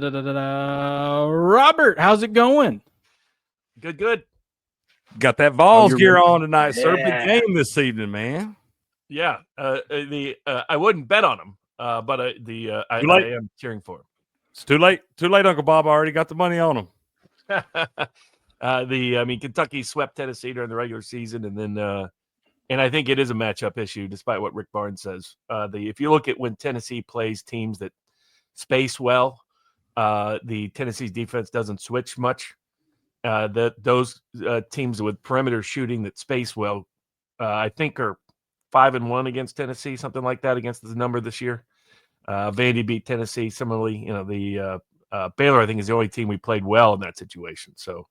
Robert, how's it going? Good. Got that Vols gear ready? on tonight. Yeah. Sir, big game this evening, man. Yeah. I wouldn't bet on them, but I am cheering for It's too late. Too late, Uncle Bob. I already got the money on them. them. Kentucky swept Tennessee during the regular season, and then and I think it is a matchup issue, despite what Rick Barnes says. If you look at when Tennessee plays teams that space well, the Tennessee's defense doesn't switch much. Those teams with perimeter shooting that space well, I think are 5-1 against Tennessee, something like that against the number this year. Vandy beat Tennessee. Similarly, Baylor, I think, is the only team we played well in that situation. So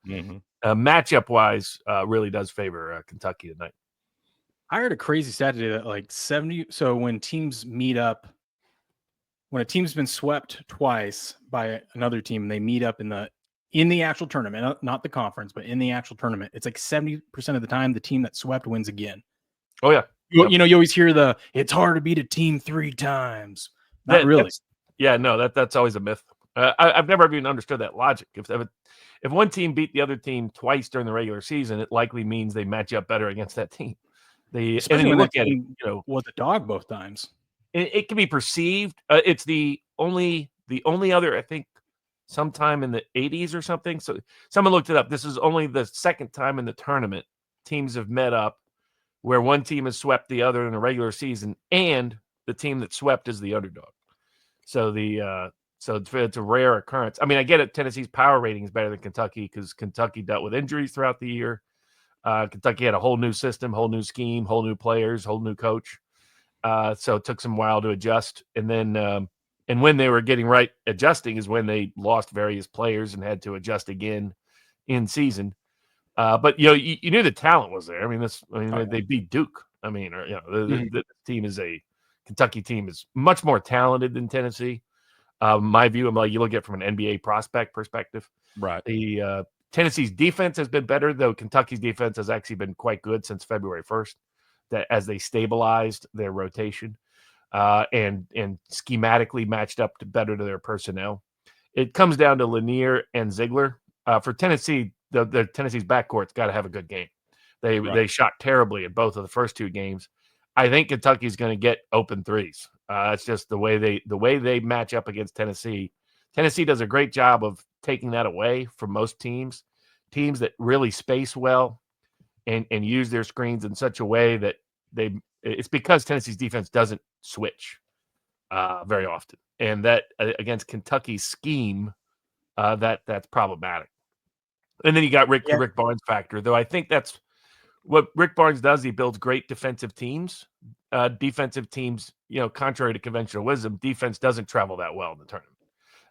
matchup wise, really does favor Kentucky tonight. I heard a crazy stat today that like 70. So when teams meet up, when a team's been swept twice by another team, they meet up in the actual tournament, not the conference, but in the actual tournament, it's like 70% of the time the team that swept wins again. Oh yeah. You always hear it's hard to beat a team 3 times. Not really. That's always a myth. I've never even understood that logic. If one team beat the other team twice during the regular season, it likely means they match up better against that team. Especially when that team was a dog both times. It can be perceived. It's the only other, I think, sometime in the 80s or something. So someone looked it up. This is only the second time in the tournament teams have met up where one team has swept the other in a regular season, and the team that swept is the underdog. So it's a rare occurrence. I mean, I get it. Tennessee's power rating is better than Kentucky because Kentucky dealt with injuries throughout the year. Kentucky had a whole new system, whole new scheme, whole new players, whole new coach. So it took some while to adjust. And then and when they were getting right adjusting is when they lost various players and had to adjust again in season. But you knew the talent was there. I mean, they beat Duke. I mean, the team Kentucky team is much more talented than Tennessee. My view, I'm like, you look at it from an NBA prospect perspective. Right. The Tennessee's defense has been better, though Kentucky's defense has actually been quite good since February 1st. That as they stabilized their rotation and schematically matched up better to their personnel. It comes down to Lanier and Ziegler. For Tennessee, the Tennessee's backcourt's got to have a good game. They shot terribly in both of the first 2 games. I think Kentucky's going to get open threes. It's just the way they match up against Tennessee. Tennessee does a great job of taking that away from most teams that really space well and use their screens in such a way that it's because Tennessee's defense doesn't switch very often. And that against Kentucky's scheme, that's problematic. And then you got the Rick Barnes factor, though I think that's what Rick Barnes does. He builds great defensive teams. Defensive teams, contrary to conventional wisdom, defense doesn't travel that well in the tournament.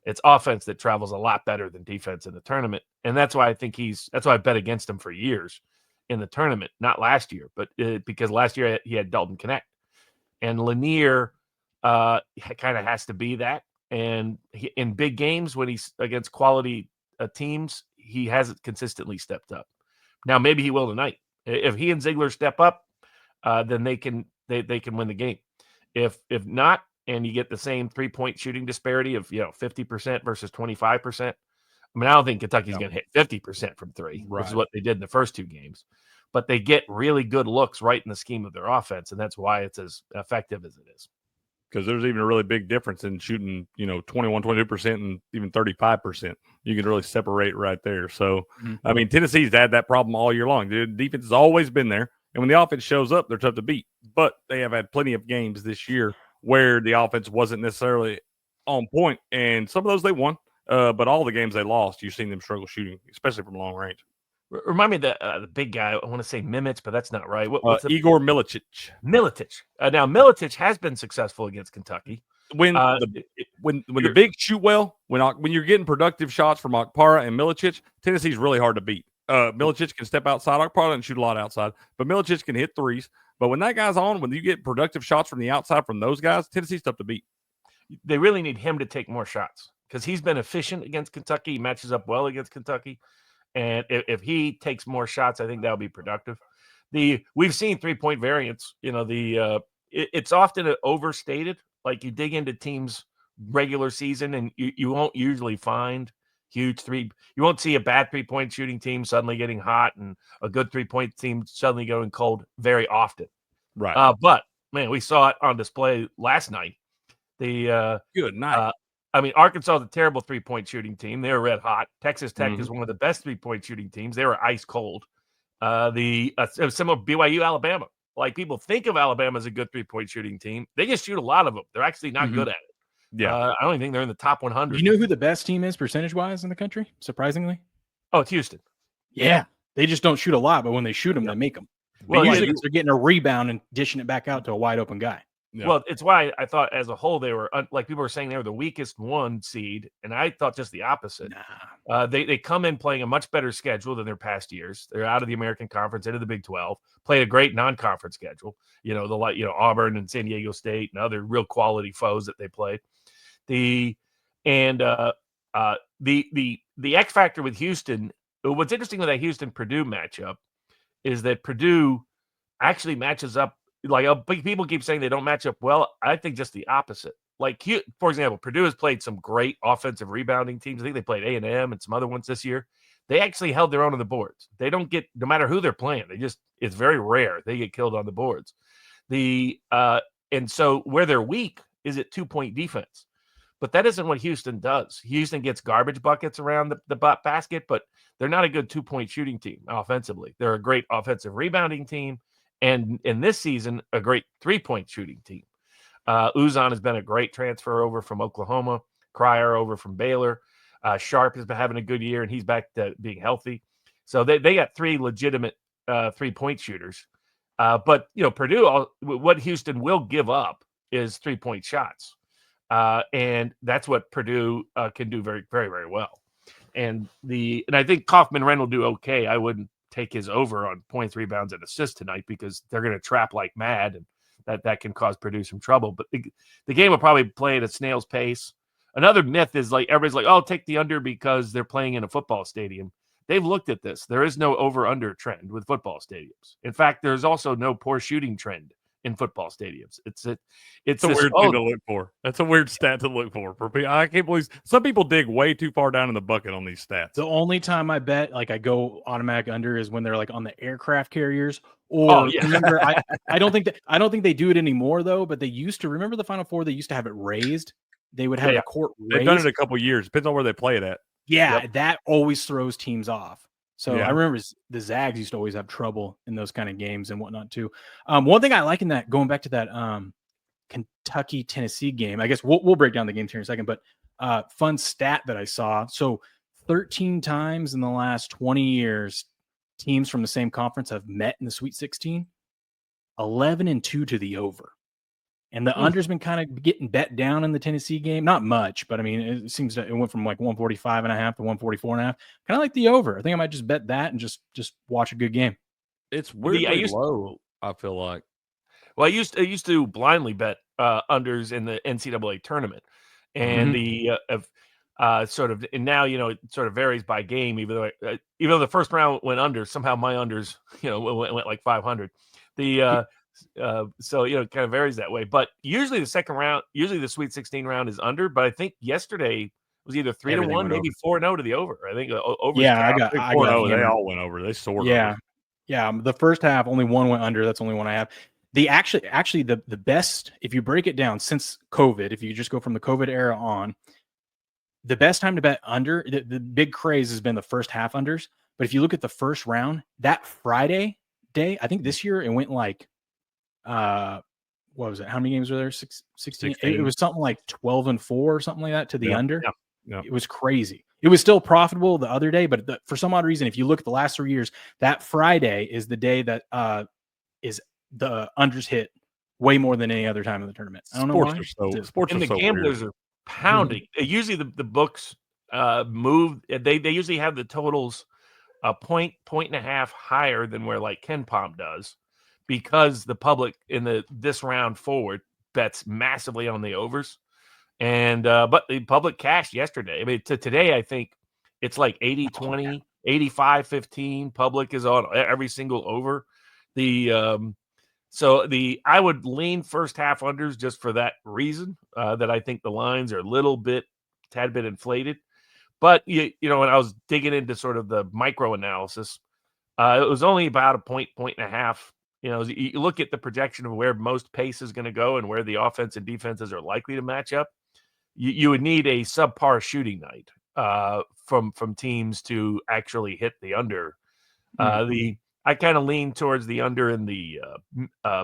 It's offense that travels a lot better than defense in the tournament. And that's why I think that's why I bet against him for years in the tournament, not last year, but because last year he had Dalton Knecht. And Lanier kind of has to be that. And in big games when he's against quality teams, he hasn't consistently stepped up. Now maybe he will tonight. If he and Ziegler step up, then they can win the game. If not, and you get the same 3-point shooting disparity of 50% versus 25%. I mean, I don't think Kentucky's going to hit 50% from 3, which is what they did in the first 2 games. But they get really good looks right in the scheme of their offense, and that's why it's as effective as it is. Because there's even a really big difference in shooting, 21, 22% and even 35%. You can really separate right there. So, I mean, Tennessee's had that problem all year long. The defense has always been there. And when the offense shows up, they're tough to beat. But they have had plenty of games this year where the offense wasn't necessarily on point. And some of those they won. But all the games they lost, you've seen them struggle shooting, especially from long range. Remind me of the big guy. I want to say Mimic, but that's not right. What's Igor Milicic. Now Milicic has been successful against Kentucky. When the big shoot well, when you're getting productive shots from Okpara and Milicic, Tennessee's really hard to beat. Milicic can step outside. Okpara and shoot a lot outside, but Milicic can hit threes. But when that guy's on, when you get productive shots from the outside from those guys, Tennessee's tough to beat. They really need him to take more shots because he's been efficient against Kentucky. He matches up well against Kentucky. And if he takes more shots, I think that'll be productive. We've seen 3-point variance. It's often overstated. Like you dig into teams' regular season, and you won't usually find huge three. You won't see a bad 3-point shooting team suddenly getting hot and a good 3-point team suddenly going cold very often. Right. But man, we saw it on display last night. Good night. I mean, Arkansas is a terrible 3-point shooting team. They were red hot. Texas Tech is one of the best 3-point shooting teams. They were ice cold. Similar BYU, Alabama. Like, people think of Alabama as a good 3-point shooting team. They just shoot a lot of them. They're actually not good at it. Yeah. I don't even think they're in the top 100. You know who the best team is percentage-wise in the country, surprisingly? Oh, it's Houston. Yeah. They just don't shoot a lot, but when they shoot them, they make them. Well, Usually they're getting a rebound and dishing it back out to a wide-open guy. Yeah. Well, it's why I thought as a whole they were, like people were saying, they were the weakest 1 seed, and I thought just the opposite. Nah. They come in playing a much better schedule than their past years. They're out of the American Conference, into the Big 12, played a great non-conference schedule. Auburn and San Diego State and other real quality foes that they played. The X factor with Houston. What's interesting with that Houston-Purdue matchup is that Purdue actually matches up. Like, people keep saying they don't match up well. I think just the opposite. Like, for example, Purdue has played some great offensive rebounding teams. I think they played A&M and some other ones this year. They actually held their own on the boards. They don't get, no matter who they're playing, it's very rare they get killed on the boards. And so where they're weak is at 2-point defense. But that isn't what Houston does. Houston gets garbage buckets around the basket, but they're not a good 2-point shooting team offensively. They're a great offensive rebounding team. And in this season, a great 3-point shooting team. Uzan has been a great transfer over from Oklahoma. Cryer over from Baylor. Sharp has been having a good year, and he's back to being healthy. So they got 3 legitimate 3-point shooters. But Purdue, what Houston will give up is 3-point shots, and that's what Purdue can do very, very, very well. And I think Kaufman-Renn will do okay. I wouldn't take his over on points, rebounds, and assists tonight because they're going to trap like mad, and that can cause Purdue some trouble. But the game will probably play at a snail's pace. Another myth is, like, everybody's like, oh, take the under because they're playing in a football stadium. They've looked at this. There is no over-under trend with football stadiums. In fact, there's also no poor shooting trend in football stadiums. It's a weird thing to look for. That's a weird stat to look for. I can't believe some people dig way too far down in the bucket on these stats. The only time I bet, like, I go automatic under is when they're like on the aircraft carriers. Or remember, I don't think they do it anymore though. But they used to. Remember the Final Four? They used to have it raised. They would have the court raised. They've done it a couple years. Depends on where they play it at. Yeah, That always throws teams off. So I remember the Zags used to always have trouble in those kind of games and whatnot too. One thing I like in that, going back to that Kentucky-Tennessee game, I guess we'll break down the games here in a second, but fun stat that I saw. So 13 times in the last 20 years, teams from the same conference have met in the Sweet 16, 11-2 to the over. And the under's been kind of getting bet down in the Tennessee game. Not much, but I mean, it seems that it went from like 145.5 to 144.5. Kind of like the over. I think I might just bet that and just watch a good game. It's weirdly low, I feel like. Well, I used to blindly bet unders in the NCAA tournament, and and now it sort of varies by game. Even though the first round went under, somehow my unders went like 500. So it kind of varies that way. But usually the second round, the Sweet 16 round is under. But I think yesterday was either 3-1, maybe 4-0 to the over. I think over. Yeah, I got 4-0. They all went over. They soared. Yeah. The first half, only one went under. That's the only one I have. The actually the best, if you break it down since COVID, if you just go from the COVID era on, the best time to bet under, the big craze has been the first half unders. But if you look at the first round, that Friday day, I think this year it went like, what was it? How many games were there? 16. It was something like 12-4 or something like that to the under. Yeah. It was crazy. It was still profitable the other day, but for some odd reason, if you look at the last 3 years, that Friday is the day that is the unders hit way more than any other time in the tournament. I don't know why. The gamblers are pounding. Usually the books move. They usually have the totals a point and a half higher than where like Ken Palm does, because the public in this round forward bets massively on the overs. And but the public cashed yesterday. I mean, to today, I think it's like 80-20, 85-15. Public is on every single over. So I would lean first half unders just for that reason, that I think the lines are a tad bit inflated. But you know, when I was digging into sort of the micro analysis, it was only about a point and a half. You know, you look at the projection of where most pace is going to go and where the offense and defenses are likely to match up. You would need a subpar shooting night from teams to actually hit the under. I kind of lean towards the under in the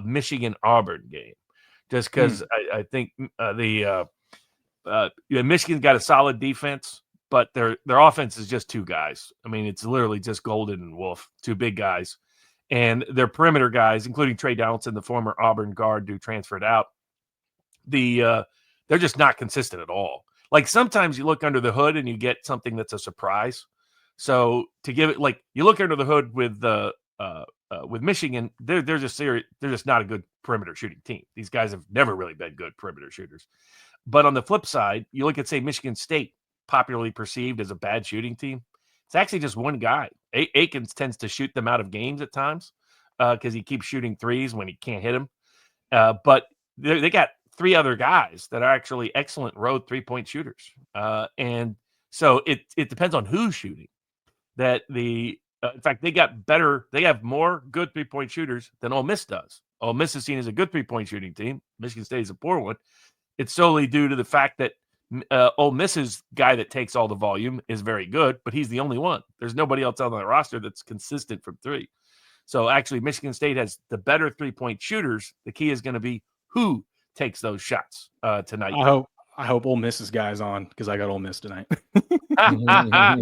Michigan Auburn game, just because I think Michigan's got a solid defense, but their offense is just two guys. I mean, it's literally just Golden and Wolf, two big guys, and their perimeter guys, including Trey Donaldson, the former Auburn guard who transferred out. They're just not consistent at all. Like sometimes you look under the hood and you get something that's a surprise. So to give it, like you look under the hood with Michigan, they're just not a good perimeter shooting team. These guys have never really been good perimeter shooters. But on the flip side, you look at, say, Michigan State, popularly perceived as a bad shooting team. It's actually just one guy. Akins tends to shoot them out of games at times because he keeps shooting threes when he can't hit them. But they got three other guys that are actually excellent road 3-point shooters. And so it depends on who's shooting. In fact, they have more good 3-point shooters than Ole Miss does. Ole Miss is seen as a good 3-point shooting team. Michigan State is a poor one. It's solely due to the fact that Ole Miss's guy that takes all the volume is very good, but he's the only one. There's nobody else on the roster that's consistent from three. So actually, Michigan State has the better 3-point shooters. The key is going to be who takes those shots tonight. I hope Ole Miss's guy's on because I got Ole Miss tonight. Yeah,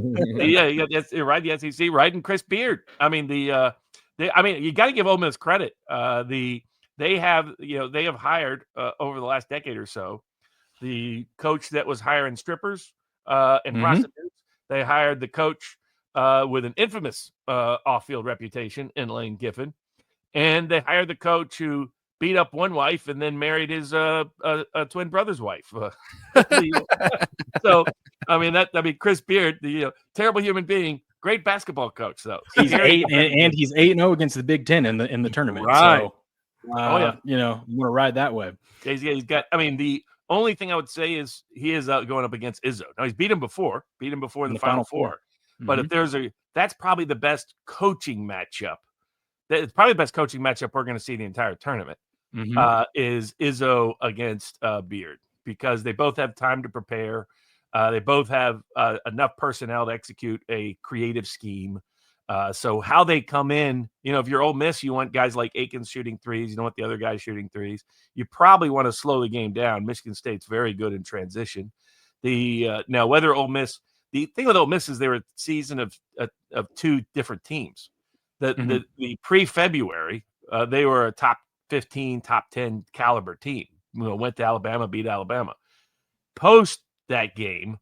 that's right. The SEC, right? And Chris Beard. I mean, you got to give Ole Miss credit. They have hired over the last decade or so the coach that was hiring strippers and prostitutes. They hired the coach with an infamous off-field reputation in Lane Kiffin, and they hired the coach who beat up one wife and then married his twin brother's wife. So, Chris Beard, the terrible human being, great basketball coach though. He's 8-0 against the Big Ten in the tournament. Right. So, you want to ride that way. He's got. I mean, the only thing I would say is he is going up against Izzo. Now he's beat him before in the Final Four. But if that's probably the best coaching matchup. It's probably the best coaching matchup we're going to see the entire tournament. Is Izzo against Beard, because they both have time to prepare. They both have enough personnel to execute a creative scheme. So how they come in, if you're Ole Miss, you want guys like Akins shooting threes. You don't want the other guys shooting threes. You probably want to slow the game down. Michigan State's very good in transition. Now whether Ole Miss, the thing with Ole Miss is they were a season of two different teams. The pre-February, they were a top 15, top 10 caliber team. Went to Alabama, beat Alabama. Post that game,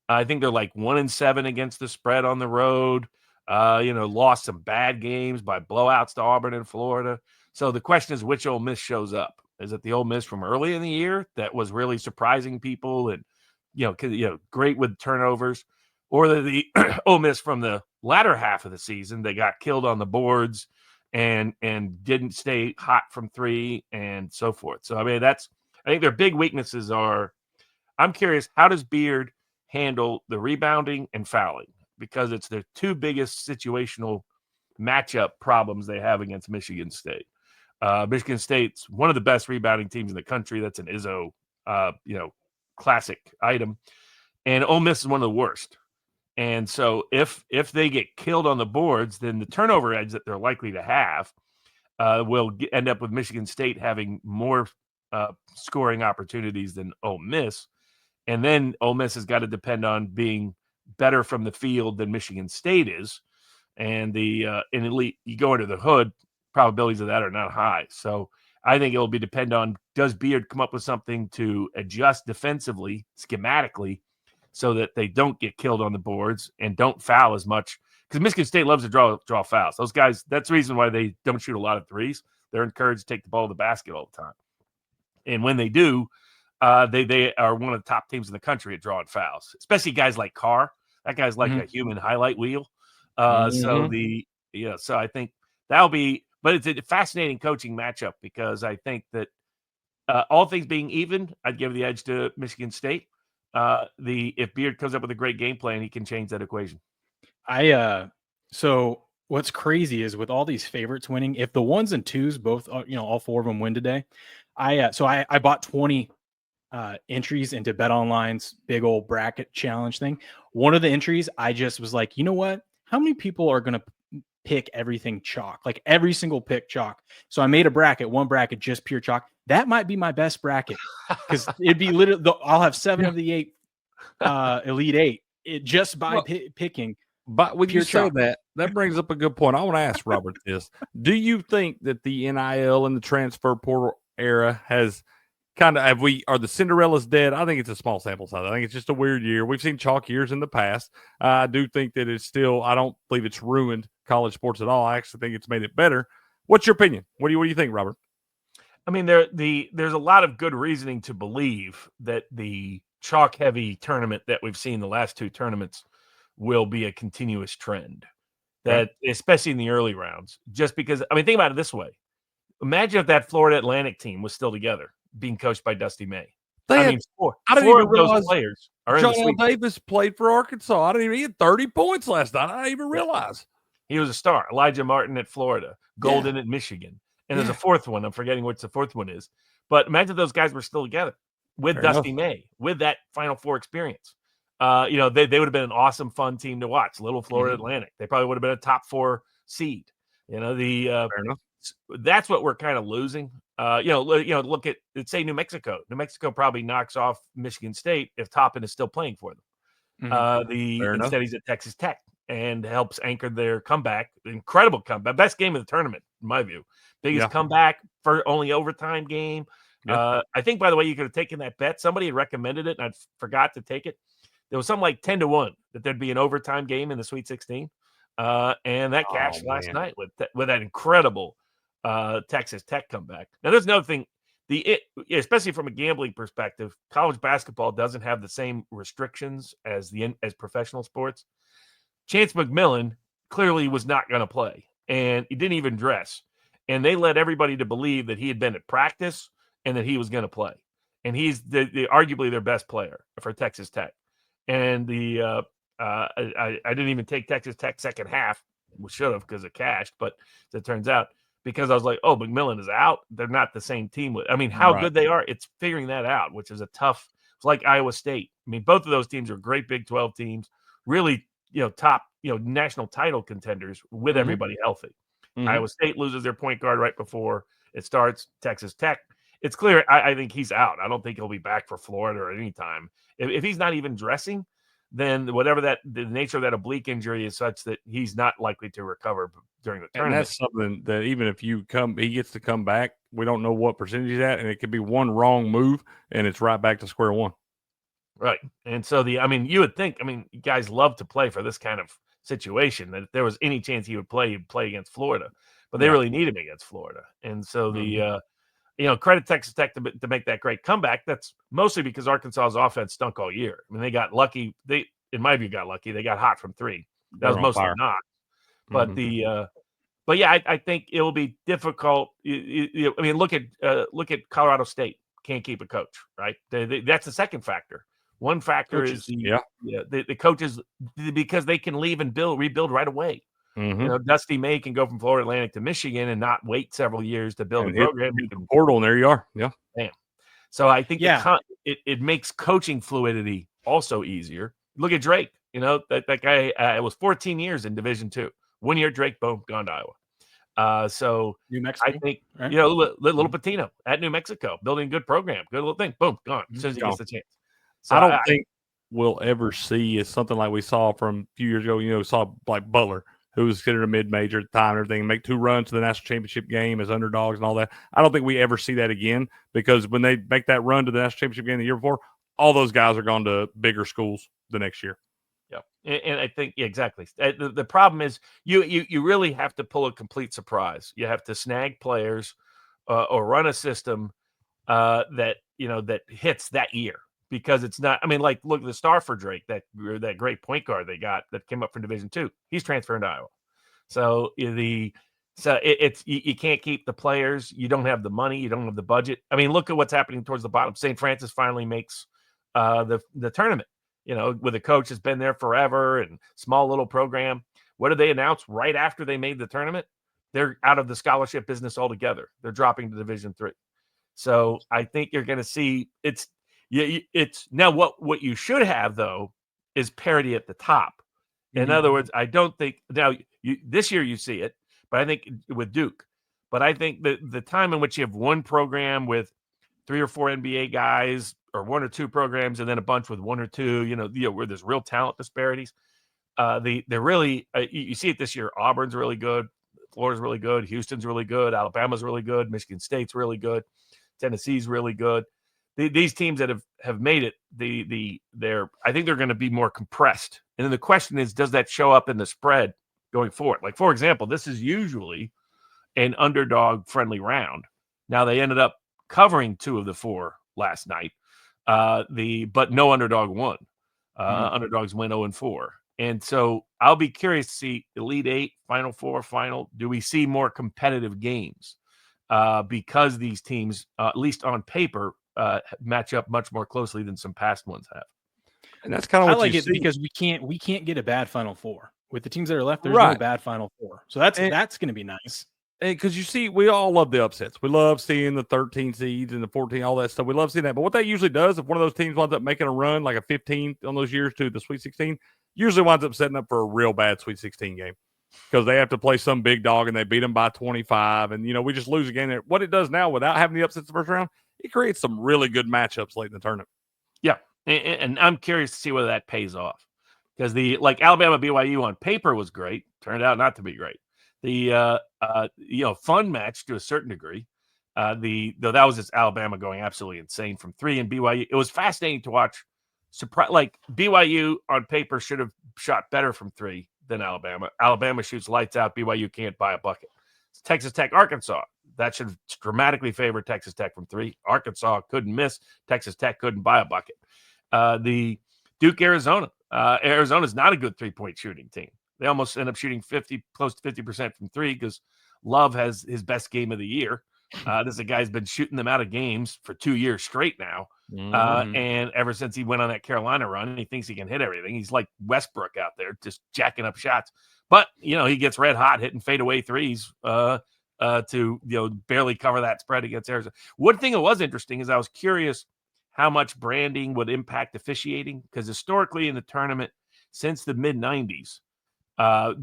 I think they're like 1-7 against the spread on the road. Lost some bad games by blowouts to Auburn and Florida. So the question is, which Ole Miss shows up? Is it the Ole Miss from early in the year that was really surprising people and great with turnovers, or the Ole Miss from the latter half of the season that got killed on the boards and didn't stay hot from three and so forth? So I think their big weaknesses are. I'm curious, how does Beard handle the rebounding and fouling? Because it's their two biggest situational matchup problems they have against Michigan State. Michigan State's one of the best rebounding teams in the country. That's an Izzo, classic item. And Ole Miss is one of the worst. And so if they get killed on the boards, then the turnover edge that they're likely to have will end up with Michigan State having more scoring opportunities than Ole Miss. And then Ole Miss has got to depend on being better from the field than Michigan State is. And in elite, you go under the hood, probabilities of that are not high. So I think it will be depend on, does Beard come up with something to adjust defensively, schematically, so that they don't get killed on the boards and don't foul as much? Because Michigan State loves to draw fouls. Those guys, that's the reason why they don't shoot a lot of threes. They're encouraged to take the ball to the basket all the time. And when they do, they are one of the top teams in the country at drawing fouls, especially guys like Carr. That guy's like a human highlight wheel. So I think that'll be, but it's a fascinating coaching matchup because I think that all things being even, I'd give the edge to Michigan State. If Beard comes up with a great game plan, he can change that equation. So what's crazy is with all these favorites winning, if the 1s and 2s both, all 4 of them win today, I bought 20 entries into BetOnline's big old bracket challenge thing. One of the entries, I just was like, you know what? How many people are going to pick everything chalk? Like every single pick chalk. So I made a bracket, one bracket, just pure chalk. That might be my best bracket because it'd be literally, I'll have 7 of the 8 Elite 8 just by picking. But when you say chalk. that brings up a good point. I want to ask Robert this. Do you think that the NIL and the transfer portal era has kind of, are the Cinderella's dead? I think it's a small sample size. I think it's just a weird year. We've seen chalk years in the past. I do think that it's still, I don't believe it's ruined college sports at all. I actually think it's made it better. What's your opinion? What do you think, Robert? I mean, there's a lot of good reasoning to believe that the chalk heavy tournament that we've seen the last 2 tournaments will be a continuous trend, that especially in the early rounds, just because, I mean, think about it this way. Imagine if that Florida Atlantic team was still together being coached by Dusty May. I didn't even realize players are John in L. Davis played for Arkansas. I didn't even, he had 30 points last night. I didn't even realize. He was a star. Elijah Martin at Florida, Golden at Michigan. And there's a 4th one. I'm forgetting what the 4th one is. But imagine those guys were still together with Dusty May, with that Final Four experience. They would have been an awesome, fun team to watch. Little Florida Atlantic. They probably would have been a top 4 seed. Fair enough. That's what we're kind of losing. Look at, say, New Mexico. New Mexico probably knocks off Michigan State if Toppin is still playing for them. Instead, he's at Texas Tech and helps anchor their comeback. Incredible comeback. Best game of the tournament, in my view. Biggest comeback for only overtime game. I think, by the way, you could have taken that bet. Somebody had recommended it, and I forgot to take it. There was something like 10-1 that there'd be an overtime game in the Sweet 16. And that cashed last night with that incredible Texas Tech comeback. Now, there's another thing. Especially from a gambling perspective, college basketball doesn't have the same restrictions as professional sports. Chance McMillan clearly was not going to play, and he didn't even dress. And they led everybody to believe that he had been at practice and that he was going to play. And he's arguably their best player for Texas Tech. And I didn't even take Texas Tech second half. We should have because it cashed, but as it turns out, because I was like, oh, McMillan is out. They're not the same team. I mean, how good they are, it's figuring that out, which is it's like Iowa State. I mean, both of those teams are great Big 12 teams, really, top, national title contenders with everybody healthy. Iowa State loses their point guard right before it starts. Texas Tech, it's clear. I think he's out. I don't think he'll be back for Florida at any time. If he's not even dressing, then whatever the nature of that oblique injury is such that he's not likely to recover during the tournament. And that's something that even if he gets to come back, we don't know what percentage he's at, and it could be one wrong move, and it's right back to square one. Right. And so you would think, guys love to play for this kind of situation, that if there was any chance he would play, he'd play against Florida, but they really need him against Florida. And so credit Texas Tech to make that great comeback. That's mostly because Arkansas's offense stunk all year. They got lucky. In my view, got lucky. They got hot from 3. That was mostly not. But I think it will be difficult. Look at Colorado State. Can't keep a coach, right? That's the second factor. One factor is the coaches, because they can leave and rebuild right away. Dusty May can go from Florida Atlantic to Michigan and not wait several years to build a program. Portal, and there you are. Yeah. Bam. So I think it makes coaching fluidity also easier. Look at Drake. That guy was 14 years in Division II. 1 year, Drake, boom, gone to Iowa. So New Mexico, I think, little Patino at New Mexico, building a good program, good little thing, boom, gone as soon as he gets the chance. So I don't think we'll ever see is something like we saw from a few years ago. Saw like Butler, who was considered a mid-major at the time and everything, make 2 runs to the national championship game as underdogs and all that. I don't think we ever see that again, because when they make that run to the national championship game the year before, all those guys are gone to bigger schools the next year. Yeah, and I think exactly. The problem is you really have to pull a complete surprise. You have to snag players or run a system that hits that year, because it's not. Look at the star for Drake, that great point guard they got that came up from Division II. He's transferring to Iowa. So So it's you can't keep the players. You don't have the money. You don't have the budget. I mean, look at what's happening towards the bottom. St. Francis finally makes the tournament. With a coach that's been there forever and small little program. What did they announce right after they made the tournament? They're out of the scholarship business altogether. They're dropping to Division III. So I think you're going to see it's now what you should have though is parity at the top. In other words, I don't think now this year you see it, but I think with Duke. But I think the time in which you have one program with 3 or 4 NBA guys, or 1 or 2 programs, and then a bunch with 1 or 2, where there's real talent disparities. They're really you see it this year. Auburn's really good, Florida's really good, Houston's really good, Alabama's really good, Michigan State's really good, Tennessee's really good. These teams that have made it, I think they're going to be more compressed. And then the question is, does that show up in the spread going forward? Like, for example, this is usually an underdog-friendly round. Now, they ended up covering 2 of the 4 last night, but no underdog won. Underdogs went 0-4. And so I'll be curious to see Elite 8, Final 4, Final. Do we see more competitive games? Because these teams, at least on paper, match up much more closely than some past ones have. And that's kind of what I like you it see. because we can't get a bad Final Four with the teams that are left. There's no bad Final Four, so that's going to be nice. Because you see, we all love the upsets. We love seeing the 13 seeds and the 14, all that stuff. We love seeing that. But what that usually does, if one of those teams winds up making a run, like a 15 on those years to the Sweet 16, usually winds up setting up for a real bad Sweet 16 game because they have to play some big dog and they beat them by 25. And, we just lose a game there. What it does now without having the upsets the first round, it creates some really good matchups late in the tournament. Yeah. And I'm curious to see whether that pays off because Alabama BYU on paper was great. Turned out not to be great. The fun match to a certain degree. Though that was just Alabama going absolutely insane from 3, and BYU. It was fascinating to watch. BYU on paper should have shot better from 3 than Alabama. Alabama shoots lights out. BYU can't buy a bucket. It's Texas Tech, Arkansas. That should dramatically favor Texas Tech from 3. Arkansas couldn't miss. Texas Tech couldn't buy a bucket. The Duke, Arizona. Arizona's not a good 3-point shooting team. They almost end up shooting close to 50% from 3 because Love has his best game of the year. This is a guy who's been shooting them out of games for 2 years straight now. And ever since he went on that Carolina run, he thinks he can hit everything. He's like Westbrook out there, just jacking up shots. But, he gets red hot hitting fadeaway threes to barely cover that spread against Arizona. One thing that was interesting is I was curious how much branding would impact officiating because historically in the tournament since the mid-90s,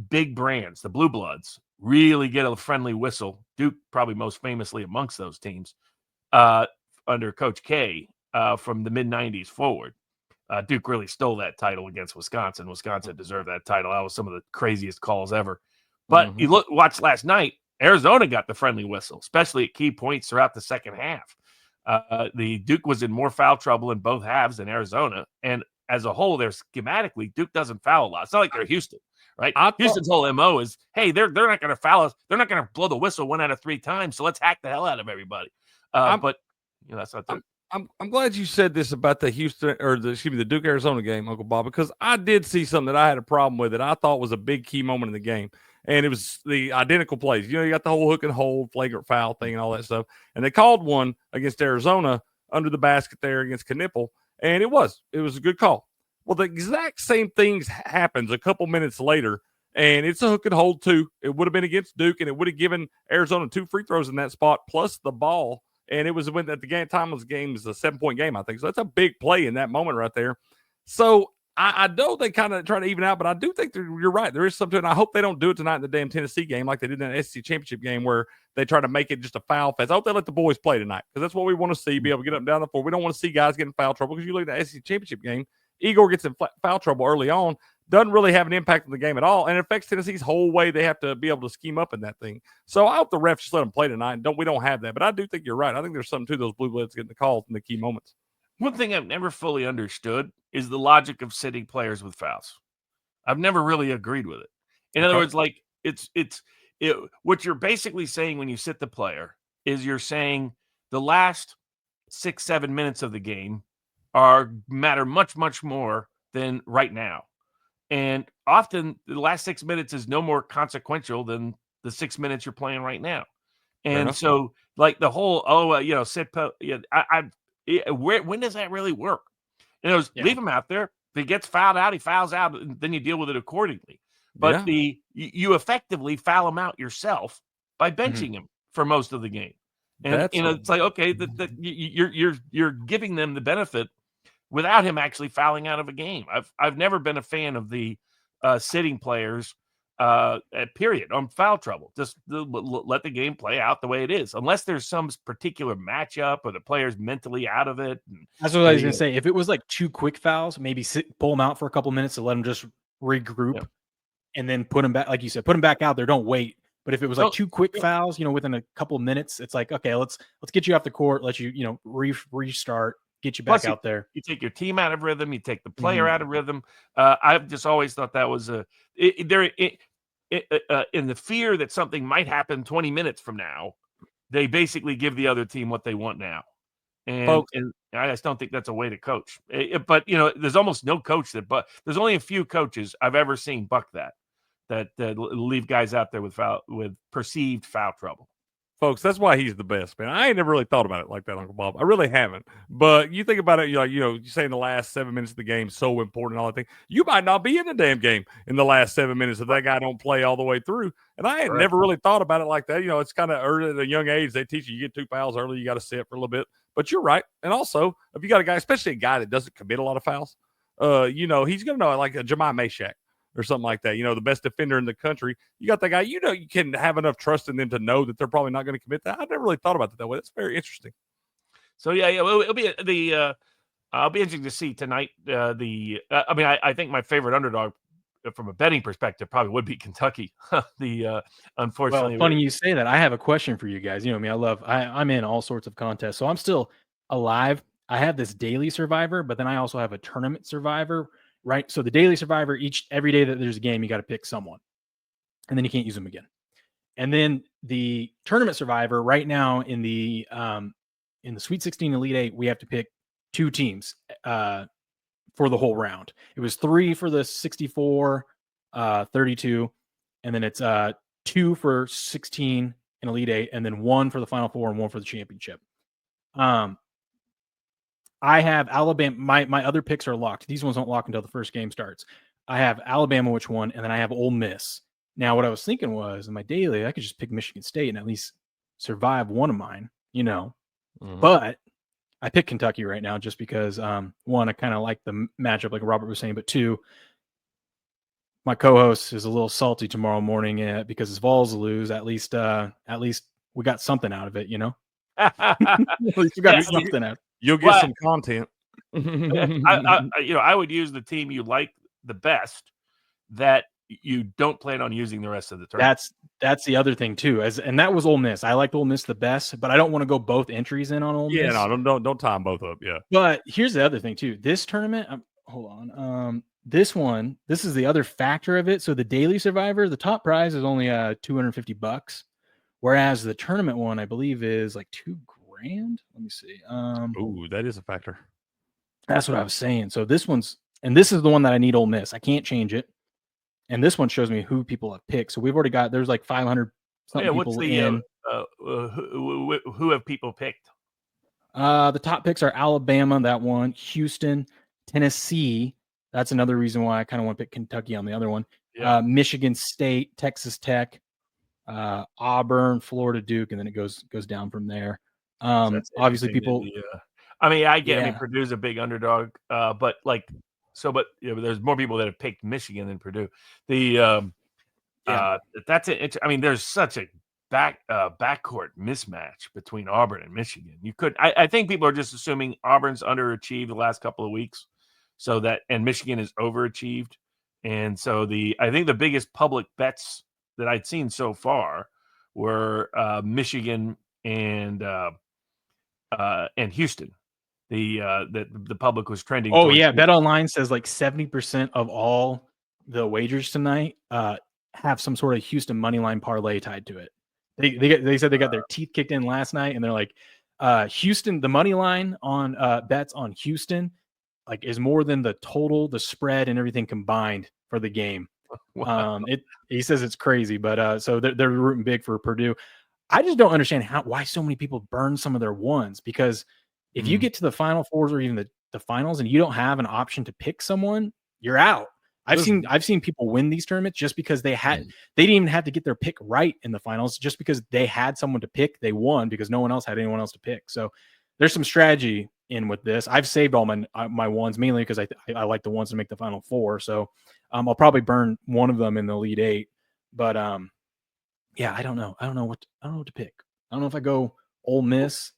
big brands, the Blue Bloods, really get a friendly whistle. Duke probably most famously amongst those teams under Coach K from the mid-90s forward. Duke really stole that title against Wisconsin. Wisconsin deserved that title. That was some of the craziest calls ever. But you watch last night, Arizona got the friendly whistle, especially at key points throughout the second half. The Duke was in more foul trouble in both halves than Arizona. And as a whole, they're schematically, Duke doesn't foul a lot. It's not like they're Houston, right? Houston's whole MO is, hey, they're not going to foul us. They're not going to blow the whistle 1 out of 3 times. So let's hack the hell out of everybody. But that's not Duke. I'm glad you said this about the the Duke Arizona game, Uncle Bob, because I did see something that I had a problem with that I thought was a big key moment in the game. And it was the identical plays. You got the whole hook and hold, flagrant foul thing and all that stuff. And they called one against Arizona under the basket there against Knipple. And it was a good call. Well, the exact same things happens a couple minutes later. And it's a hook and hold too. It would have been against Duke, and it would have given Arizona 2 free throws in that spot, plus the ball. And it was when at the game was a 7-point game, I think. So that's a big play in that moment right there. So I know they kind of try to even out, but I do think you're right. There is something, and I hope they don't do it tonight in the damn Tennessee game like they did in that SEC championship game where they try to make it just a foul fest. I hope they let the boys play tonight because that's what we want to see, be able to get up and down the floor. We don't want to see guys get in foul trouble because you look at the SEC championship game, Igor gets in foul trouble early on, doesn't really have an impact on the game at all, and it affects Tennessee's whole way they have to be able to scheme up in that thing. So I hope the refs just let them play tonight. We don't have that, but I do think you're right. I think there's something to those Blue Bloods getting the calls in the key moments. One thing I've never fully understood is the logic of sitting players with fouls. I've never really agreed with it. In other words, like what you're basically saying when you sit the player is you're saying the last 6-7 minutes of the game matter much, much more than right now. And often the last 6 minutes is no more consequential than the 6 minutes you're playing right now. Fair And enough. so, like the whole, when does that really work? Yeah. Leave him out there. If he gets fouled out, he fouls out, and then you deal with it accordingly. But Yeah. you effectively foul him out yourself by Mhm. benching him for most of the game. And That's it's like, okay, you're giving them the benefit without him actually fouling out of a game. I've never been a fan of the sitting players period on foul trouble. Just let the game play out the way it is, unless there's some particular matchup or the player's mentally out of it. And That's what I was gonna say. If it was like 2 quick fouls, maybe pull them out for a couple minutes to let them just regroup, Yep. and then put them back, like you said, put them back out there. Don't wait. But if it was like Don't- 2 quick fouls, within a couple minutes, it's like, okay, let's get you off the court, let you, restart, get you back Plus, out there. you take your team out of rhythm, you take the player Mhm. out of rhythm. I've just always thought that was in the fear that something might happen 20 minutes from now. They basically give the other team what they want now. And, Folks- and I just don't think that's a way to coach. But there's almost no coach but there's only a few coaches I've ever seen buck that leave guys out there with perceived foul trouble. Folks, that's why he's the best, man. I ain't never really thought about it like that, Uncle Bob. I really haven't. But you think about it, you say in the last 7 minutes of the game so important, all that thing. You might not be in the damn game in the last 7 minutes if that guy don't play all the way through. And I had never really thought about it like that. It's kind of early at a young age. They teach you get 2 fouls early, you got to sit for a little bit. But you're right. And also, if you got a guy, especially a guy that doesn't commit a lot of fouls, he's going to know, like a Jemai Meshack or something like that, the best defender in the country. You got that guy, you can have enough trust in them to know that they're probably not going to commit that. I never really thought about it that way. That's very interesting. So it'll be I'll be interesting to see tonight. I think my favorite underdog from a betting perspective probably would be Kentucky. Unfortunately, Well, funny you say that. I have a question for you guys. You know me, I'm in all sorts of contests, so I'm still alive. I have this daily survivor, but then I also have a tournament survivor, right? So the daily survivor, every day that there's a game, you got to pick someone, and then you can't use them again. And then the tournament survivor, right now in the Sweet 16 Elite 8, we have to pick 2 teams for the whole round. It was 3 for the 64, 32, and then it's 2 for 16 in Elite 8, and then 1 for the Final Four and 1 for the championship. I have Alabama. My other picks are locked. These ones don't lock until the first game starts. I have Alabama, which one, and then I have Ole Miss. Now, what I was thinking was in my daily, I could just pick Michigan State and at least survive one of mine, But I pick Kentucky right now just because, one, I kind of like the matchup, like Robert was saying, but 2, my co-host is a little salty tomorrow morning because his Vols lose. At least we got something out of it, At least we got something out. You'll get some content. I would use the team you like the best that you don't plan on using the rest of the tournament. That's the other thing too, and that was Ole Miss. I liked Ole Miss the best, but I don't want to go both entries in on Ole Miss. Yeah, no, don't tie them both up. Yeah. But here's the other thing too. This tournament, hold on. This is the other factor of it. So the daily survivor, the top prize is only $250, whereas the tournament one, I believe, is like $2,000. Let me see. Ooh, that is a factor. That's what I was saying. So this is the one that I need Ole Miss. I can't change it. And this one shows me who people have picked. So we've already got, there's like 500 something people in. Who have people picked? The top picks are Alabama, that one, Houston, Tennessee. That's another reason why I kind of want to pick Kentucky on the other one. Yeah. Michigan State, Texas Tech, Auburn, Florida, Duke, and then it goes down from there. Obviously people. Purdue's a big underdog, but there's more people that have picked Michigan than Purdue. That's it. There's such a backcourt mismatch between Auburn and Michigan. I think people are just assuming Auburn's underachieved the last couple of weeks, and Michigan is overachieved. And so I think the biggest public bets that I'd seen so far were Michigan and Houston. The public was trending. Oh yeah, BetOnline says like 70% of all the wagers tonight have some sort of Houston money line parlay tied to it. They said they got their teeth kicked in last night, and they're like, Houston, the money line on bets on Houston, like is more than the total, the spread, and everything combined for the game. Wow. He says it's crazy, but so they're rooting big for Purdue. I just don't understand why so many people burn some of their ones, because if you get to the Final Fours or even the finals and you don't have an option to pick someone, you're out. I've seen people win these tournaments just because they didn't even have to get their pick right in the finals, just because they had someone to pick, they won because no one else had anyone else to pick. So there's some strategy in with this. I've saved all my ones mainly because I like the ones to make the Final Four. So I'll probably burn one of them in the Elite Eight, but yeah, I don't know. I don't know what to pick. I don't know if I go Ole Miss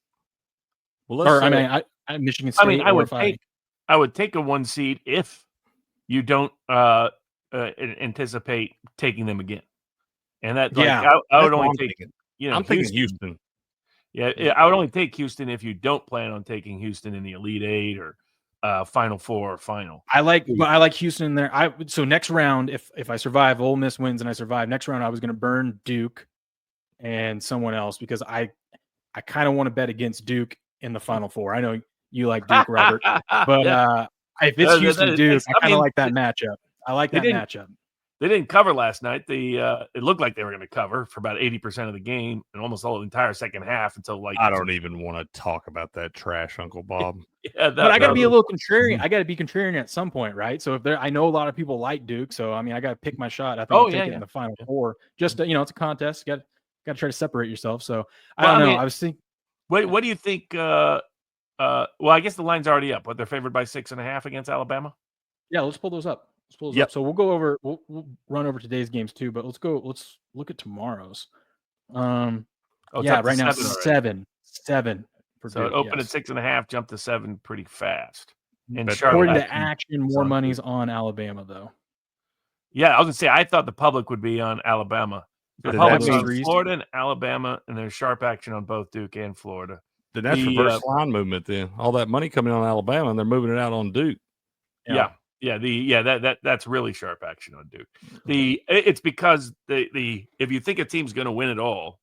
or I Michigan State. I would take a 1 seed if you don't anticipate taking them again. And that, I would only take, I'm thinking Houston. Yeah, I would only take Houston if you don't plan on taking Houston in the Elite Eight or Final Four or final. I like Houston in there. So next round, if I survive, Ole Miss wins and I survive, next round I was going to burn Duke and someone else because I kind of want to bet against Duke in the Final Four. I know you like Duke, Robert, but if it's Houston Duke, I kind of like that matchup. I like that matchup. They didn't cover last night. It looked like they were going to cover for about 80% of the game and almost all the entire second half until I don't even want to talk about that trash, Uncle Bob. But I got to be a little contrarian. I got to be contrarian at some point, right? So I know a lot of people like Duke, so I mean, I got to pick my shot. I think I'll take it in the Final Four. Just it's a contest. You got to try to separate yourself. So I don't know. I was thinking. What do you think? Well, I guess the line's already up. But they're favored by 6.5 against Alabama. Yeah, let's pull those up. Up. So we'll go over. We'll run over today's games too, but let's look at tomorrow's. Right now 7. So it opened at 6.5, jumped to 7 pretty fast. And according to Action, more money's on Alabama though. Yeah, I was gonna say I thought the public would be on Alabama. The public's on Florida and Alabama, and there's sharp action on both Duke and Florida. Then that's reverse line movement. Then all that money coming on Alabama, and they're moving it out on Duke. That's really sharp action on Duke. It's because if you think a team's going to win it all,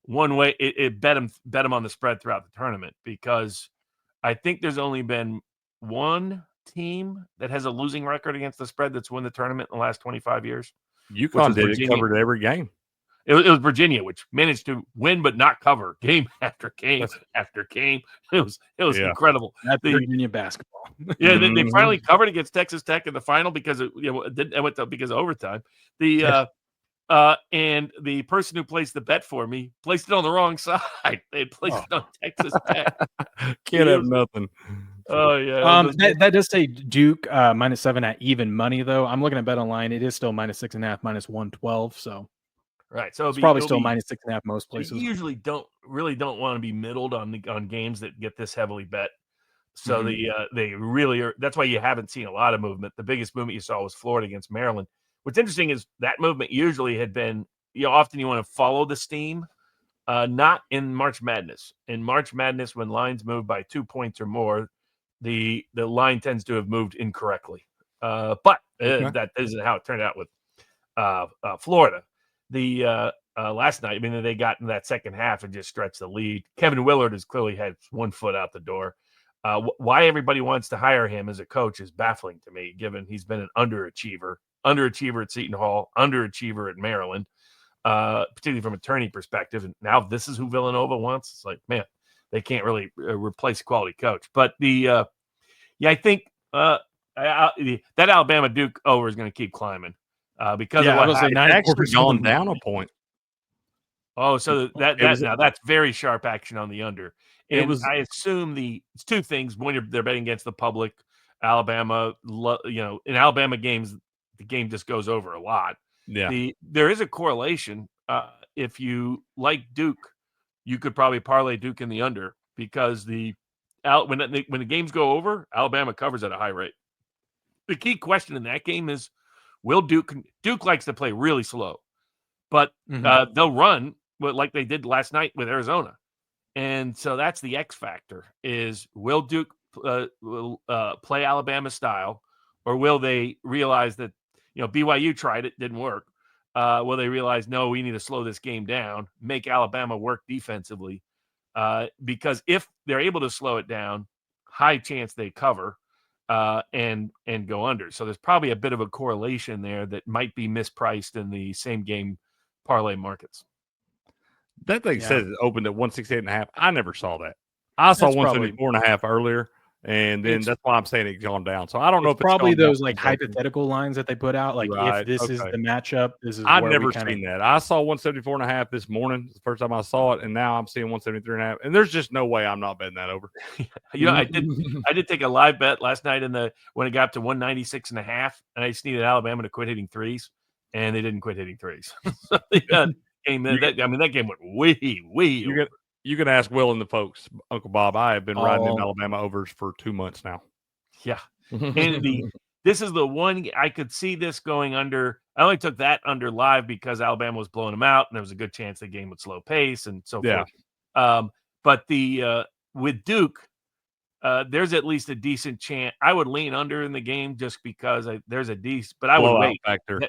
one way it bet them on the spread throughout the tournament, because I think there's only been one team that has a losing record against the spread that's won the tournament in the last 25 years. UConn did it, covered every game. It was Virginia, which managed to win but not cover game after game after game. It was incredible. That's Virginia basketball. Yeah, they finally covered against Texas Tech in the final because it went up because of overtime. And the person who placed the bet for me placed it on the wrong side. They placed it on Texas Tech. Can't have nothing. Oh yeah. That does say Duke -7 at even money though. I'm looking at Bet Online. It is still -6.5, -112. So. Right, so it's probably still -6.5 most places. You usually don't want to be middled on games that get this heavily bet. So they really are. That's why you haven't seen a lot of movement. The biggest movement you saw was Florida against Maryland. What's interesting is that movement usually had been, often you want to follow the steam, not in March Madness. In March Madness, when lines move by 2 points or more, the line tends to have moved incorrectly. But that isn't how it turned out with Florida. Last night, I mean, they got in that second half and just stretched the lead. Kevin Willard has clearly had 1 foot out the door. Why everybody wants to hire him as a coach is baffling to me, given he's been an underachiever at Seton Hall, underachiever at Maryland, particularly from a tourney perspective. And now this is who Villanova wants. It's like, man, they can't really replace a quality coach. But I think that Alabama Duke over is going to keep climbing. Because of what it's actually gone down a point. Oh, so that's very sharp action on the under. And I assume it's 2 things. One, they're betting against the public. Alabama, in Alabama games, the game just goes over a lot. Yeah. There is a correlation. If you like Duke, you could probably parlay Duke in the under, because when the games go over, Alabama covers at a high rate. The key question in that game is, will Duke likes to play really slow, but they'll run like they did last night with Arizona. And so that's the X factor is, will Duke play Alabama style, or will they realize that, BYU tried it, didn't work. Will they realize, no, we need to slow this game down, make Alabama work defensively? Because if they're able to slow it down, high chance they cover. and go under. So there's probably a bit of a correlation there that might be mispriced in the same game parlay markets. That thing Yeah. says it opened at 168.5. I never saw that. I saw That's probably- 174.5 earlier, and then It's- that's why I'm saying it's gone down. So I don't know if It's probably gone down those from like something. hypothetical lines that they put out. Like Right, if this is okay. the matchup, this is I've where never we kind of seen that. I saw 174.5 this morning. It's the first time I saw it, and now I'm seeing 173.5. And there's just no way I'm not betting that over. You know, I did take a live bet last night when it got up to 196.5, and I just needed Alabama to quit hitting threes, and they didn't quit hitting threes. So that game went way over. You can ask Will and the folks, Uncle Bob. I have been riding in Oh. Alabama overs for 2 months now. Yeah. And this is the one I could see this going under. I only took that under live because Alabama was blowing them out, and there was a good chance the game would slow pace and so Yeah. forth. But with Duke, there's at least a decent chance. I would lean under in the game just because there's a decent, but I would Blowout wait. factor.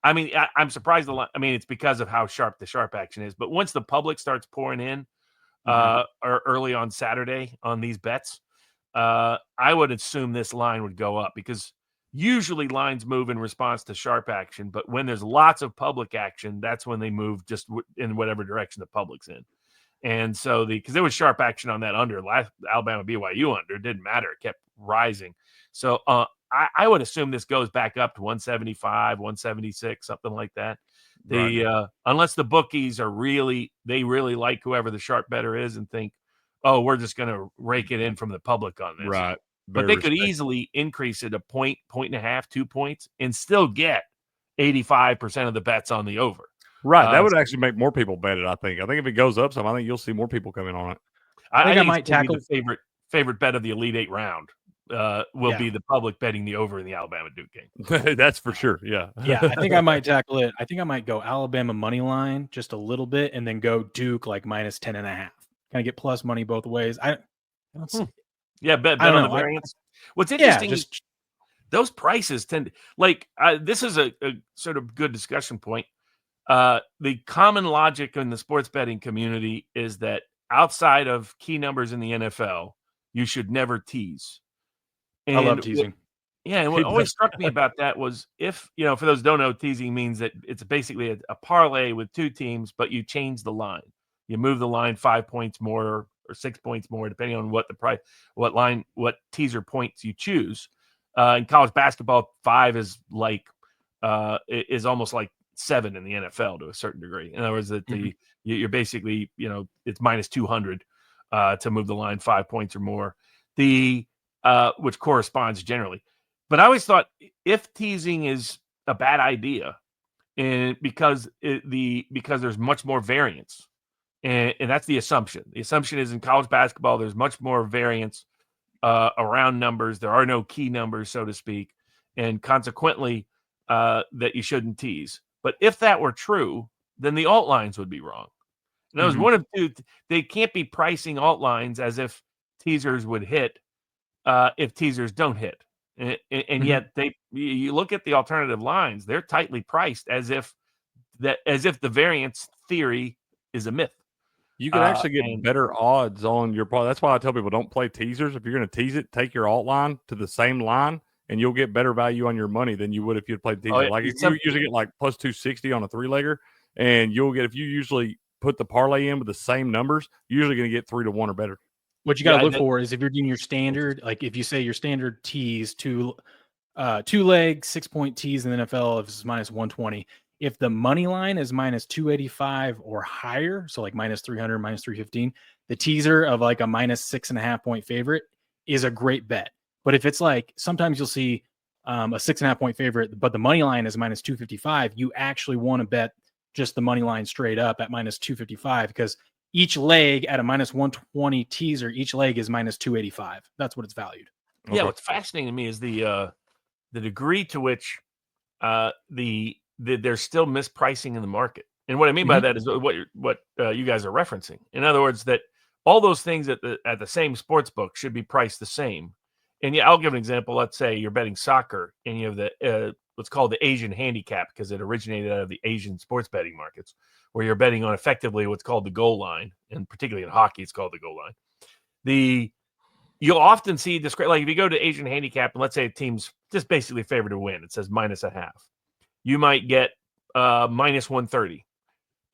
I mean, I'm surprised the line. I mean, it's because of how sharp the sharp action is. But once the public starts pouring in, or early on Saturday on these bets, I would assume this line would go up because usually lines move in response to sharp action. But when there's lots of public action, that's when they move just in whatever direction the public's in. And so because there was sharp action on that under last Alabama BYU under, it didn't matter. It kept rising. So I would assume this goes back up to 175, 176, something like that. Unless the bookies really like whoever the sharp better is and think, oh, we're just going to rake it in from the public on this. Right. But they could easily increase it a point and a half, 2 points, and still get 85% of the bets on the over. Right. That would actually make more people bet it, I think. I think if it goes up some, I think you'll see more people coming on it. I think I might it's gonna be tackle the favorite bet of the Elite Eight round. Will be the public betting the over in the Alabama Duke game. That's for sure. Yeah. Yeah, I think I might tackle it. I think I might go Alabama money line just a little bit and then go Duke like minus 10.5. Kind of get plus money both ways. Let's see. Yeah, bet I don't on the know. variance. What's interesting is just those prices tend this is a sort of good discussion point. The common logic in the sports betting community is that outside of key numbers in the NFL, you should never tease. And I love teasing. And what always struck me about that was for those who don't know, teasing means that it's basically a parlay with two teams, but you change the line. You move the line 5 points more or 6 points more, depending on what the price, what teaser points you choose. In college basketball, 5 is is almost like 7 in the NFL to a certain degree. In other words, that you're basically, it's minus 200 to move the line 5 points or more. Which corresponds generally. But I always thought if teasing is a bad idea, and because there's much more variance, and that's the assumption. The assumption is in college basketball there's much more variance around numbers. There are no key numbers, so to speak, and consequently that you shouldn't tease. But if that were true, then the alt lines would be wrong. And was one of two. They can't be pricing alt lines as if teasers would hit. If teasers don't hit, and yet you look at the alternative lines, they're tightly priced as if the variance theory is a myth. You could actually get better odds on your parlay. That's why I tell people don't play teasers. If you're going to tease it, take your alt line to the same line, and you'll get better value on your money than you would if you'd played teaser. You usually get like plus 260 on a 3-legger, and you'll get, if you usually put the parlay in with the same numbers, you're usually going to get 3 to 1 or better. What you got to look for is if you're doing your standard, like if you say your standard tease, 2 leg, 6-point tease in the NFL, if it's minus 120, if the money line is minus 285 or higher, so like minus 300, minus 315, the teaser of like a minus 6.5 point favorite is a great bet. But if it's like, sometimes you'll see a 6.5 point favorite, but the money line is minus 255, you actually want to bet just the money line straight up at minus 255 because each leg at a minus 120 teaser, each leg is minus 285. That's what it's valued. Yeah, okay. What's fascinating to me is the degree to which there's still mispricing in the market. And what I mean by that is what you guys are referencing. In other words, that all those things at the same sports book should be priced the same. And yeah, I'll give an example. Let's say you're betting soccer and you have the what's called the Asian handicap because it originated out of the Asian sports betting markets, where you're betting on effectively what's called the goal line, and particularly in hockey, it's called the goal line. you'll often see this, like if you go to Asian handicap and let's say a team's just basically favored to win, it says -0.5. You might get -130.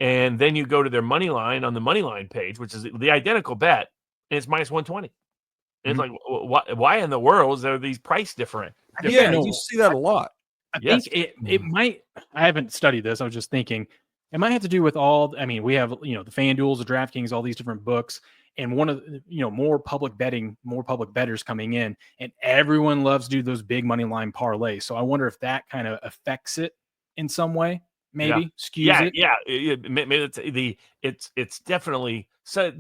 And then you go to their money line on the money line page, which is the identical bet, and it's -120. And it's like, why in the world is there these price different? Yeah, you see that a lot. I think it might. I haven't studied this. I was just thinking it might have to do with all. I mean, we have the FanDuels, the DraftKings, all these different books, and one of more public bettors coming in, and everyone loves to do those big money line parlays. So I wonder if that kind of affects it in some way. Maybe skews it. Maybe it's definitely so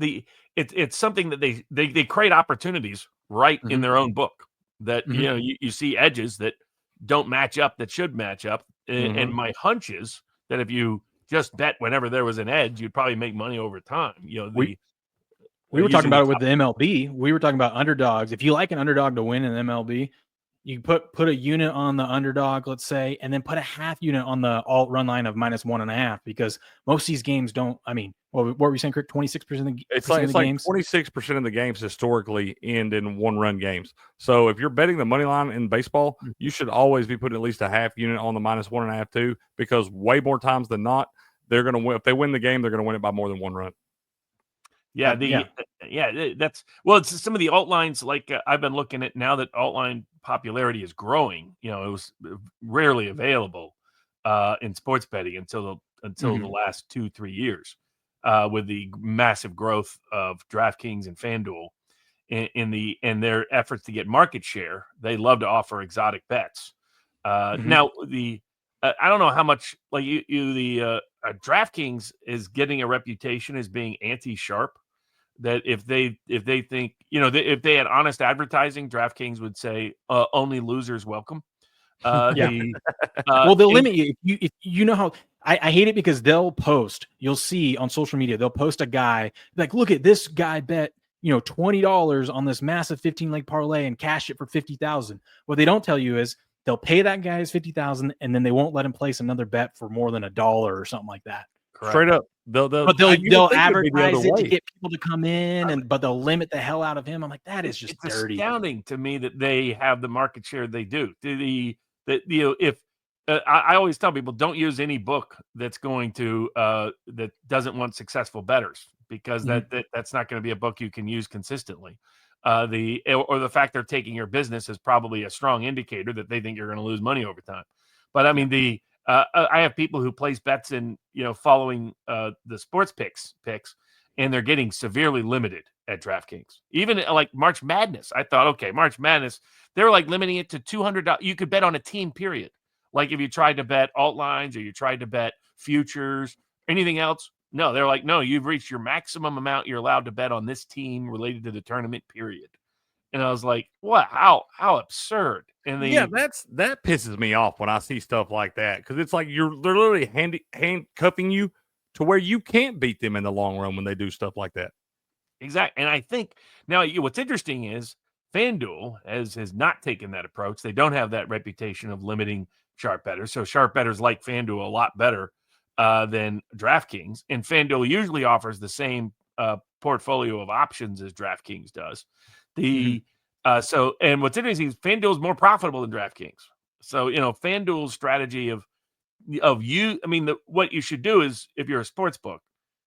it's something that they create opportunities right in their own book that you see edges that don't match up that should match up, and my hunch is that if you just bet whenever there was an edge, you'd probably make money over time. We were talking about it with the MLB. We were talking about underdogs. If you like an underdog to win in MLB, you put a unit on the underdog, let's say, and then put a half unit on the alt run line of -1.5, because most of these games don't. I mean, what were you saying, Kirk? 26% of the it's like 26% of the games historically end in one-run games. So if you're betting the money line in baseball, you should always be putting at least a half unit on the -1.5 too, because way more times than not, they're going to win. If they win the game, they're going to win it by more than one run. That's it's some of the alt lines. Like I've been looking at now that alt line popularity is growing. It was rarely available in sports betting until the last 2-3 years, with the massive growth of DraftKings and FanDuel in their efforts to get market share. They love to offer exotic bets. Now I don't know how much like DraftKings is getting a reputation as being anti-sharp. That if they think if they had honest advertising, DraftKings would say only losers welcome. Well, they'll limit you. If you know how I hate it, because they'll post. You'll see on social media they'll post a guy like, look at this guy bet $20 on this massive 15-leg parlay and cash it for 50,000. What they don't tell you is they'll pay that guy his 50,000, and then they won't let him place another bet for more than $1 or something like that. Correct. Straight up. They'll advertise it to get people to come in, but they'll limit the hell out of him. I'm like, that is just dirty. It's astounding to me that they have the market share they do. If I always tell people, don't use any book that's going to that doesn't want successful bettors, because that's not going to be a book you can use consistently. The fact they're taking your business is probably a strong indicator that they think you're going to lose money over time. But I mean I have people who place bets in, following the sports picks, and they're getting severely limited at DraftKings. Even like March Madness, I thought, okay, March Madness, they were like limiting it to $200. You could bet on a team, period. Like if you tried to bet alt lines or you tried to bet futures, anything else. No, they're like, no, you've reached your maximum amount you're allowed to bet on this team related to the tournament, period. And I was like, what? How absurd. And that pisses me off when I see stuff like that, because it's like they're literally handcuffing you to where you can't beat them in the long run when they do stuff like that. Exactly. And I think now what's interesting is FanDuel has not taken that approach. They don't have that reputation of limiting sharp bettors. So sharp bettors like FanDuel a lot better than DraftKings. And FanDuel usually offers the same portfolio of options as DraftKings does. And what's interesting is FanDuel is more profitable than DraftKings. So, FanDuel's strategy what you should do is, if you're a sports book,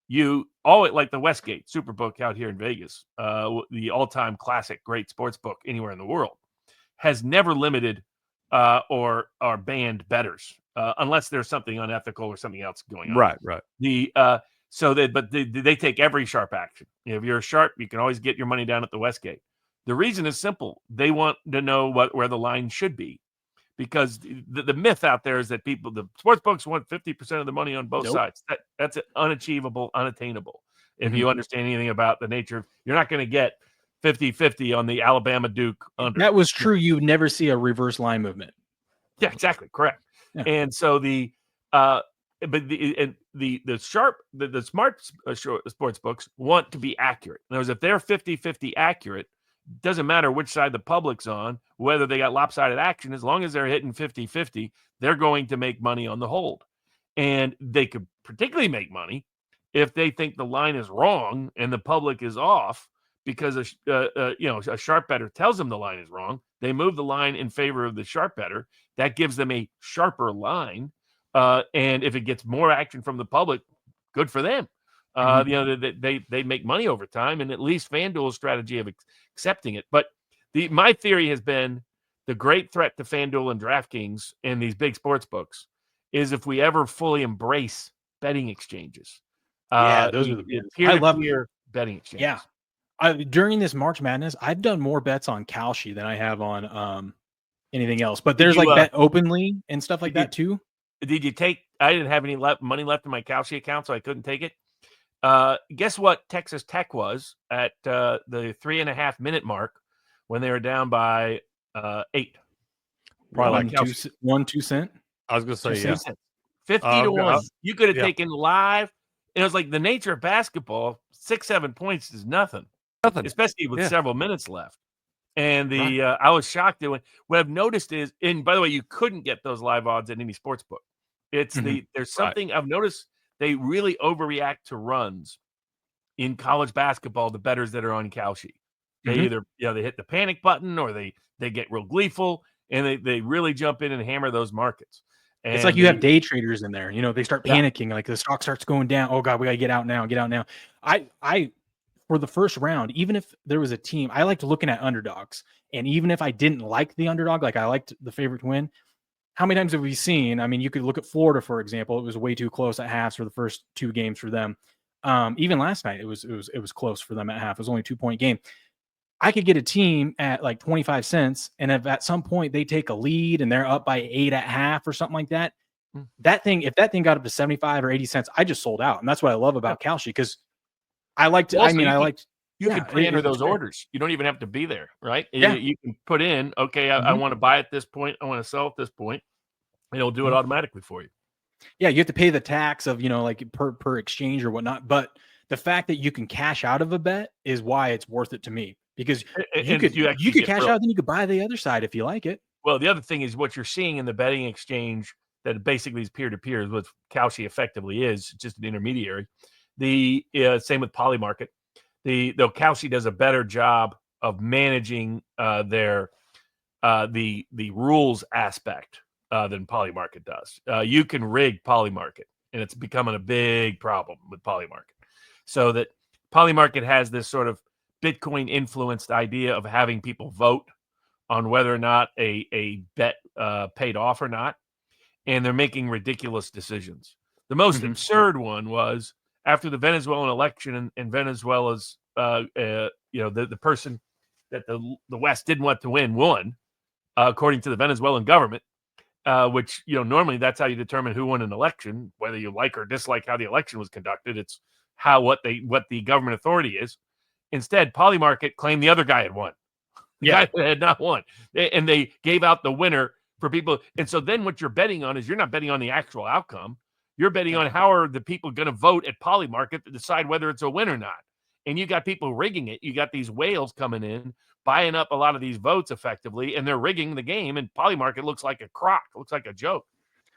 you always, like the Westgate Superbook out here in Vegas, the all-time classic great sports book anywhere in the world, has never limited or banned bettors unless there's something unethical or something else going on. Right. They take every sharp action. If you're a sharp, you can always get your money down at the Westgate. The reason is simple. They want to know where the line should be, because the myth out there is that the sports books want 50% of the money on both sides. That's unachievable, unattainable. If you understand anything about the nature, you're not going to get 50-50 on the Alabama Duke under. That was true. You would never see a reverse line movement. Yeah, exactly. Correct. Yeah. And so the smart sports books want to be accurate. In other words, if they're 50-50 accurate, doesn't matter which side the public's on, whether they got lopsided action, as long as they're hitting 50-50, they're going to make money on the hold. And they could particularly make money if they think the line is wrong and the public is off, because a sharp better tells them the line is wrong. They move the line in favor of the sharp better. That gives them a sharper line. And if it gets more action from the public, good for them. They make money over time, and at least FanDuel's strategy of accepting it. But my theory has been the great threat to FanDuel and DraftKings and these big sports books is if we ever fully embrace betting exchanges. Those are the peer-to-peer betting exchanges. Yeah. During this March Madness, I've done more bets on Kalshi than I have on anything else. But there's bet openly and stuff like that too. Did you take? I didn't have any money left in my Kalshi account, so I couldn't take it. Guess what? Texas Tech was at the 3.5 minute mark when they were down by 8. Probably like 2 cent. I was going to say, 50 to 1. You could have taken live. It was like the nature of basketball. 6-7 points is nothing, especially with several minutes left. And I was shocked that what I've noticed is, and by the way, you couldn't get those live odds at any sports book. It's there's something I've noticed. They really overreact to runs in college basketball. The bettors that are on Kalshi, they either they hit the panic button or they get real gleeful and they really jump in and hammer those markets. And it's like you have day traders in there. They start panicking, like the stock starts going down. Oh God, we got to get out now. I for the first round, even if there was a team, I liked looking at underdogs. And even if I didn't like the underdog, like I liked the favorite to win, how many times have we seen? I mean, you could look at Florida, for example. It was way too close at halves for the first 2 games for them. Even last night, it was close for them at half. It was only a 2-point game. I could get a team at like 25 cents, and if at some point they take a lead and they're up by 8 at half or something like that, if that thing got up to 75 or 80 cents, I just sold out. And that's what I love about Kalshi, because you can pre-enter those orders. You don't even have to be there, right? Yeah. You can put in, okay, I want to buy at this point. I want to sell at this point. And it'll do it automatically for you. Yeah, you have to pay the tax of, like per exchange or whatnot. But the fact that you can cash out of a bet is why it's worth it to me. Because you could cash out, then you could buy the other side if you like it. Well, the other thing is what you're seeing in the betting exchange that basically is peer-to-peer, is what Kalshi effectively is, just an intermediary. The same with Polymarket. Though Kalshi does a better job of managing their the rules aspect than Polymarket does. You can rig Polymarket, and it's becoming a big problem with Polymarket. So that Polymarket has this sort of Bitcoin influenced idea of having people vote on whether or not a bet paid off or not. And they're making ridiculous decisions. The most absurd one was after the Venezuelan election and Venezuela's, the person that the West didn't want to won, according to the Venezuelan government, which, normally that's how you determine who won an election, whether you like or dislike how the election was conducted. It's what the government authority is. Instead, Polymarket claimed the other guy had won. The guy had not won. And they gave out the winner for people. And so then what you're betting on is you're not betting on the actual outcome. You're betting on how are the people going to vote at Polymarket to decide whether it's a win or not. And you got people rigging it. You got these whales coming in, buying up a lot of these votes effectively, and they're rigging the game. And Polymarket looks like a crock, looks like a joke.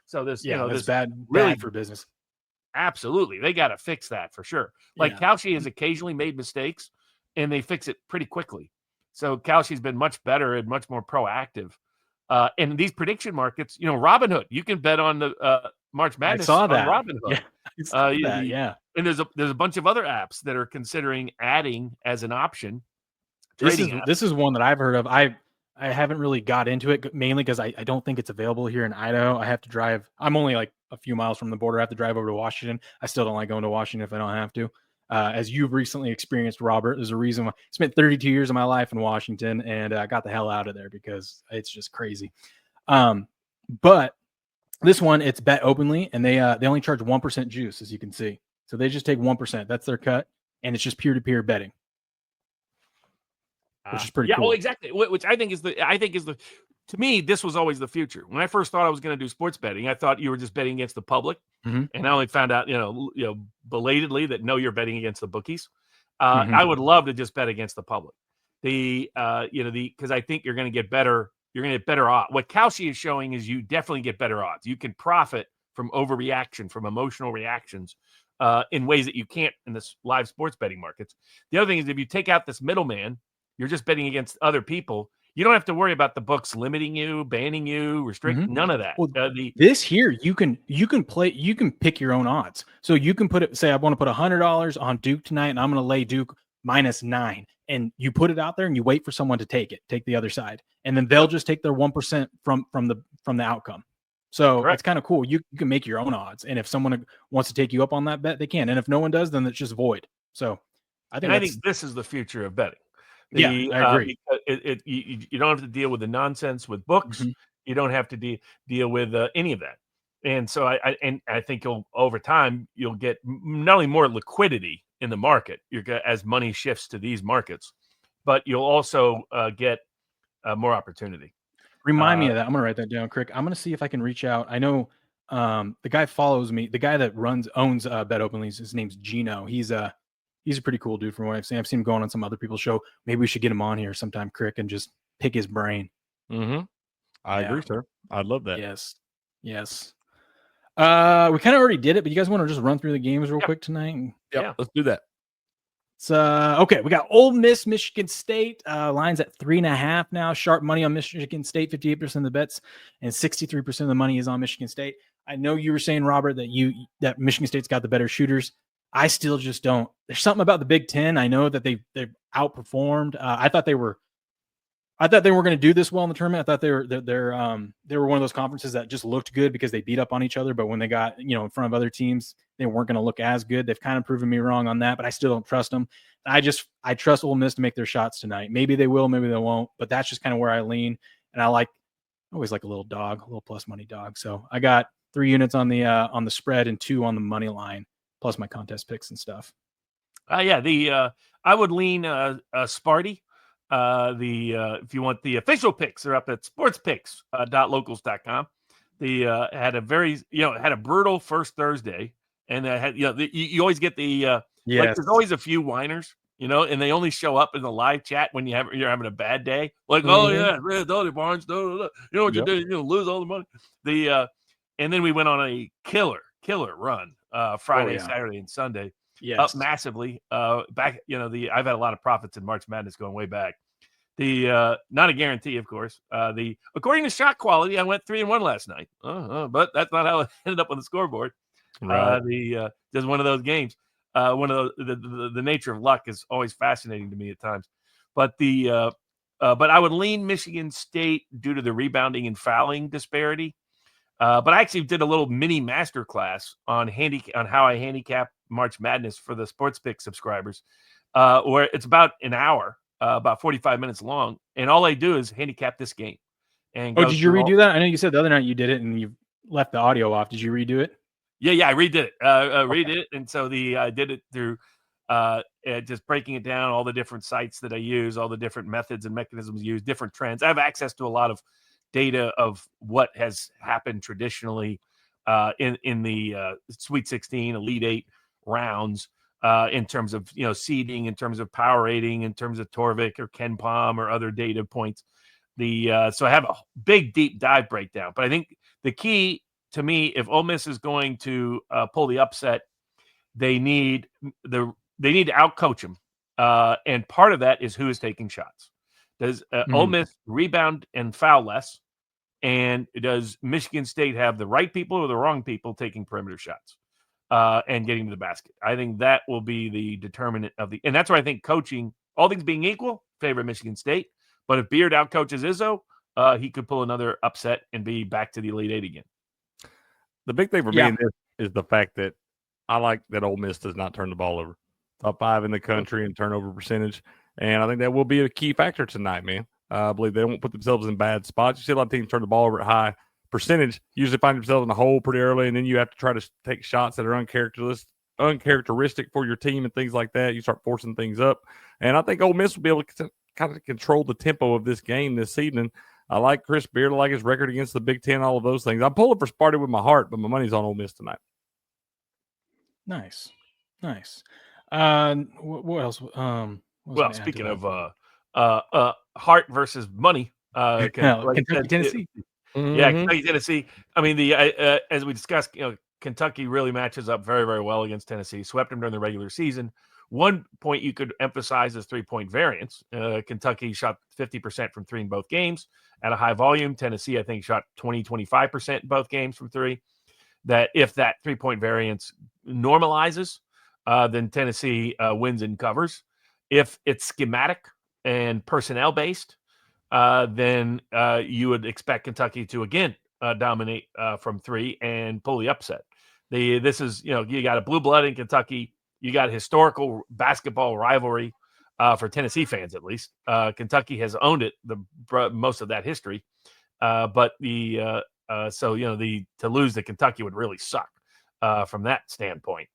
So this, this bad for business. Absolutely. They got to fix that for sure. Like Kalshi has occasionally made mistakes, and they fix it pretty quickly. So Kalshi's been much better and much more proactive. And these prediction markets, Robinhood, you can bet on the March Madness on Robinhood. Yeah. And there's a bunch of other apps that are considering adding as an option. This is one that I've heard of. I haven't really got into it, mainly because I don't think it's available here in Idaho. I have to drive. I'm only like a few miles from the border. I have to drive over to Washington. I still don't like going to Washington if I don't have to. As you've recently experienced, Robert, there's a reason why I spent 32 years of my life in Washington, and I got the hell out of there because it's just crazy. But this one, it's bet openly, and they only charge 1% juice, as you can see. So they just take 1%. That's their cut, and it's just peer-to-peer betting, which is pretty cool. Oh, exactly. Which I think is the. To me, this was always the future. When I first thought I was going to do sports betting, I thought you were just betting against the public, and I only found out, belatedly that no, you're betting against the bookies. I would love to just bet against the public. Because I think you're going to get better. You're going to get better odds. What Kalshi is showing is you definitely get better odds. You can profit from overreaction, from emotional reactions in ways that you can't in this live sports betting markets. The other thing is if you take out this middleman, you're just betting against other people. You don't have to worry about the books limiting you, banning you, restricting none of that. Well, this here, you can pick your own odds. So you can say I want to put $100 on Duke tonight, and I'm going to lay Duke -9, and you put it out there, and you wait for someone to take the other side, and then they'll just take their 1% from the outcome. So It's kind of cool. You can make your own odds, and if someone wants to take you up on that bet, they can. And if no one does, then it's just void. So I think this is the future of betting. I agree. You don't have to deal with the nonsense with books. You don't have to deal with any of that. And so I think over time you'll get not only more liquidity in the market as money shifts to these markets, but you'll also get more opportunity. Remind me of that. I'm gonna write that down, Crick. I'm gonna see if I can reach out. I know the guy follows me. The guy that owns Bet Openly. His name's Gino. He's a pretty cool dude from what I've seen. I've seen him going on some other people's show. Maybe we should get him on here sometime, Crick, and just pick his brain. I agree, sir. I'd love that. Yes. We kind of already did it, but you guys want to just run through the games real quick tonight? Yeah, let's do that. Okay. We got Ole Miss, Michigan State. Lines at 3.5 now. Sharp money on Michigan State. 58% of the bets and 63% of the money is on Michigan State. I know you were saying, Robert, that Michigan State's got the better shooters. I still just don't. There's something about the Big Ten. I know that they've outperformed. I thought they were going to do this well in the tournament. I thought they were one of those conferences that just looked good because they beat up on each other. But when they got in front of other teams, they weren't going to look as good. They've kind of proven me wrong on that, but I still don't trust them. I trust Ole Miss to make their shots tonight. Maybe they will, maybe they won't. But that's just kind of where I lean. And I always like a little plus money dog. So I got 3 units on the spread and 2 on the money line, plus my contest picks and stuff. I would lean Sparty. If you want the official picks, they're up at sportspicks.locals.com. Had a brutal first Thursday, and you always get there's always a few whiners, and they only show up in the live chat when you're having a bad day. Like, oh yeah, Dolly Barnes, you know what you did, lose all the money. And then we went on a killer run Friday, Saturday, and Sunday. Yes. Up massively. Back, I've had a lot of profits in March Madness going way back. Not a guarantee, of course. According to shot quality, I went 3-1 last night. But that's not how it ended up on the scoreboard. Right. Just one of those games. One of the nature of luck is always fascinating to me at times. But but I would lean Michigan State due to the rebounding and fouling disparity. But I actually did a little mini masterclass on how I handicap March Madness for the Sports Pick subscribers, where it's about an hour, about 45 minutes long, and all I do is handicap this game. And did you redo that? I know you said the other night you did it and you left the audio off. Did you redo it? Yeah, I redid it. Redid it, and so I did it through just breaking it down, all the different sites that I use, all the different methods and mechanisms used, different trends. I have access to a lot of data of what has happened traditionally in the Sweet 16, Elite 8 rounds in terms of seeding, in terms of power rating, in terms of Torvik or Ken Pom or other data points. So I have a big deep dive breakdown. But I think the key to me, if Ole Miss is going to pull the upset, they need to outcoach them, and part of that is who is taking shots. Does Ole Miss rebound and foul less? And does Michigan State have the right people or the wrong people taking perimeter shots and getting to the basket? I think that will be the determinant and that's where I think coaching, all things being equal, favor Michigan State. But if Beard outcoaches Izzo, he could pull another upset and be back to the Elite 8 again. The big thing for me in this is the fact that I like that Ole Miss does not turn the ball over. Top 5 in the country in turnover percentage. And I think that will be a key factor tonight, man. I believe they won't put themselves in bad spots. You see a lot of teams turn the ball over at high percentage, usually find themselves in a hole pretty early, and then you have to try to take shots that are uncharacteristic for your team and things like that. You start forcing things up. And I think Ole Miss will be able to kind of control the tempo of this game this evening. I like Chris Beard. I like his record against the Big Ten, all of those things. I'm pulling for Sparty with my heart, but my money's on Ole Miss tonight. Nice. What else? Speaking of heart versus money, Kentucky, Tennessee. Yeah, Kentucky, Tennessee. I mean, as we discussed, Kentucky really matches up very, very well against Tennessee. Swept them during the regular season. One point you could emphasize is 3-point variance. Kentucky shot 50% from three in both games at a high volume. Tennessee, I think, shot 25% in both games from three. That if that 3-point variance normalizes, then Tennessee wins and covers. If it's schematic and personnel based, then you would expect Kentucky to again dominate from three and pull the upset. This is, you got a blue blood in Kentucky. You got historical basketball rivalry for Tennessee fans, at least. Kentucky has owned it most of that history, but to lose to Kentucky would really suck from that standpoint.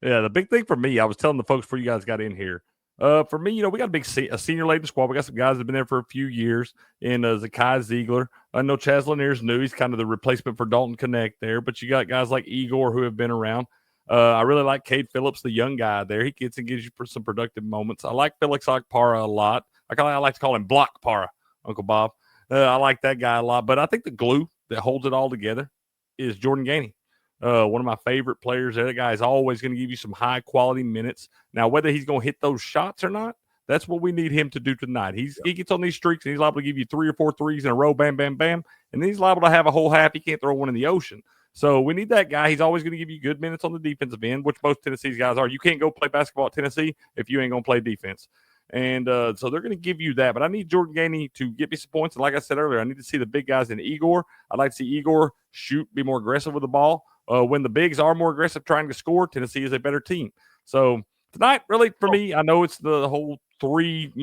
Yeah, the big thing for me, I was telling the folks before you guys got in here. For me, we got a senior laden squad. We got some guys that have been there for a few years. And Zakai Ziegler, I know Chaz Lanier's new. He's kind of the replacement for Dalton Connect there. But you got guys like Igor who have been around. I really like Cade Phillips, the young guy there. He gets and gives you some productive moments. I like Felix Akpara a lot. I like to call him Block Para, Uncle Bob. I like that guy a lot. But I think the glue that holds it all together is Jordan Gainey. One of my favorite players. That guy is always going to give you some high-quality minutes. Now, whether he's going to hit those shots or not, that's what we need him to do tonight. He gets on these streaks, and he's liable to give you 3 or 4 threes in a row, bam, bam, bam, and then he's liable to have a whole half. He can't throw one in the ocean. So we need that guy. He's always going to give you good minutes on the defensive end, which most Tennessee's guys are. You can't go play basketball at Tennessee if you ain't going to play defense. And so they're going to give you that. But I need Jordan Gainey to get me some points. And like I said earlier, I need to see the big guys in Igor. I'd like to see Igor shoot, be more aggressive with the ball. When the bigs are more aggressive trying to score, Tennessee is a better team. So tonight, really, for me, I know it's the whole three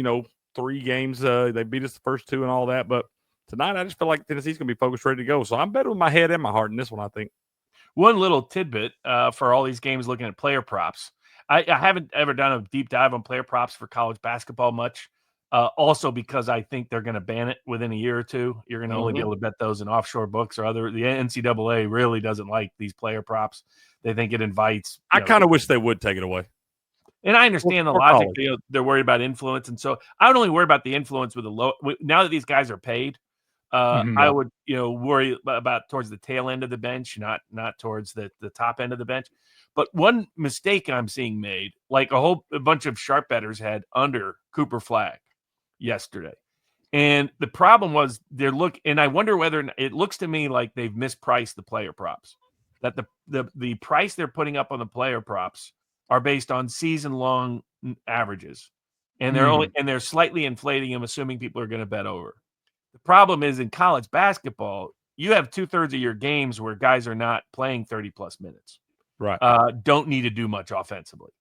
games. They beat us the first 2 and all that. But tonight, I just feel like Tennessee's going to be focused, ready to go. So I'm betting with my head and my heart in this one, I think. One little tidbit for all these games looking at player props. I haven't ever done a deep dive on player props for college basketball much. Also because I think they're going to ban it within a year or two. You're going to only be able to bet those in offshore books or other. The NCAA really doesn't like these player props. They think it invites. I kind of wish they would take it away. And I understand the logic. They're worried about influence. And so I would only worry about the influence with the low. Now that these guys are paid, I would, worry about towards the tail end of the bench, not towards the top end of the bench. But one mistake I'm seeing made, like a bunch of sharp bettors had under Cooper Flagg yesterday. And the problem was and I wonder whether it looks to me like they've mispriced the player props, that the price they're putting up on the player props are based on season long averages. And they're slightly inflating them, assuming people are going to bet over. The problem is in college basketball, you have 2/3 of your games where guys are not playing 30 plus minutes. Right. Don't need to do much offensively.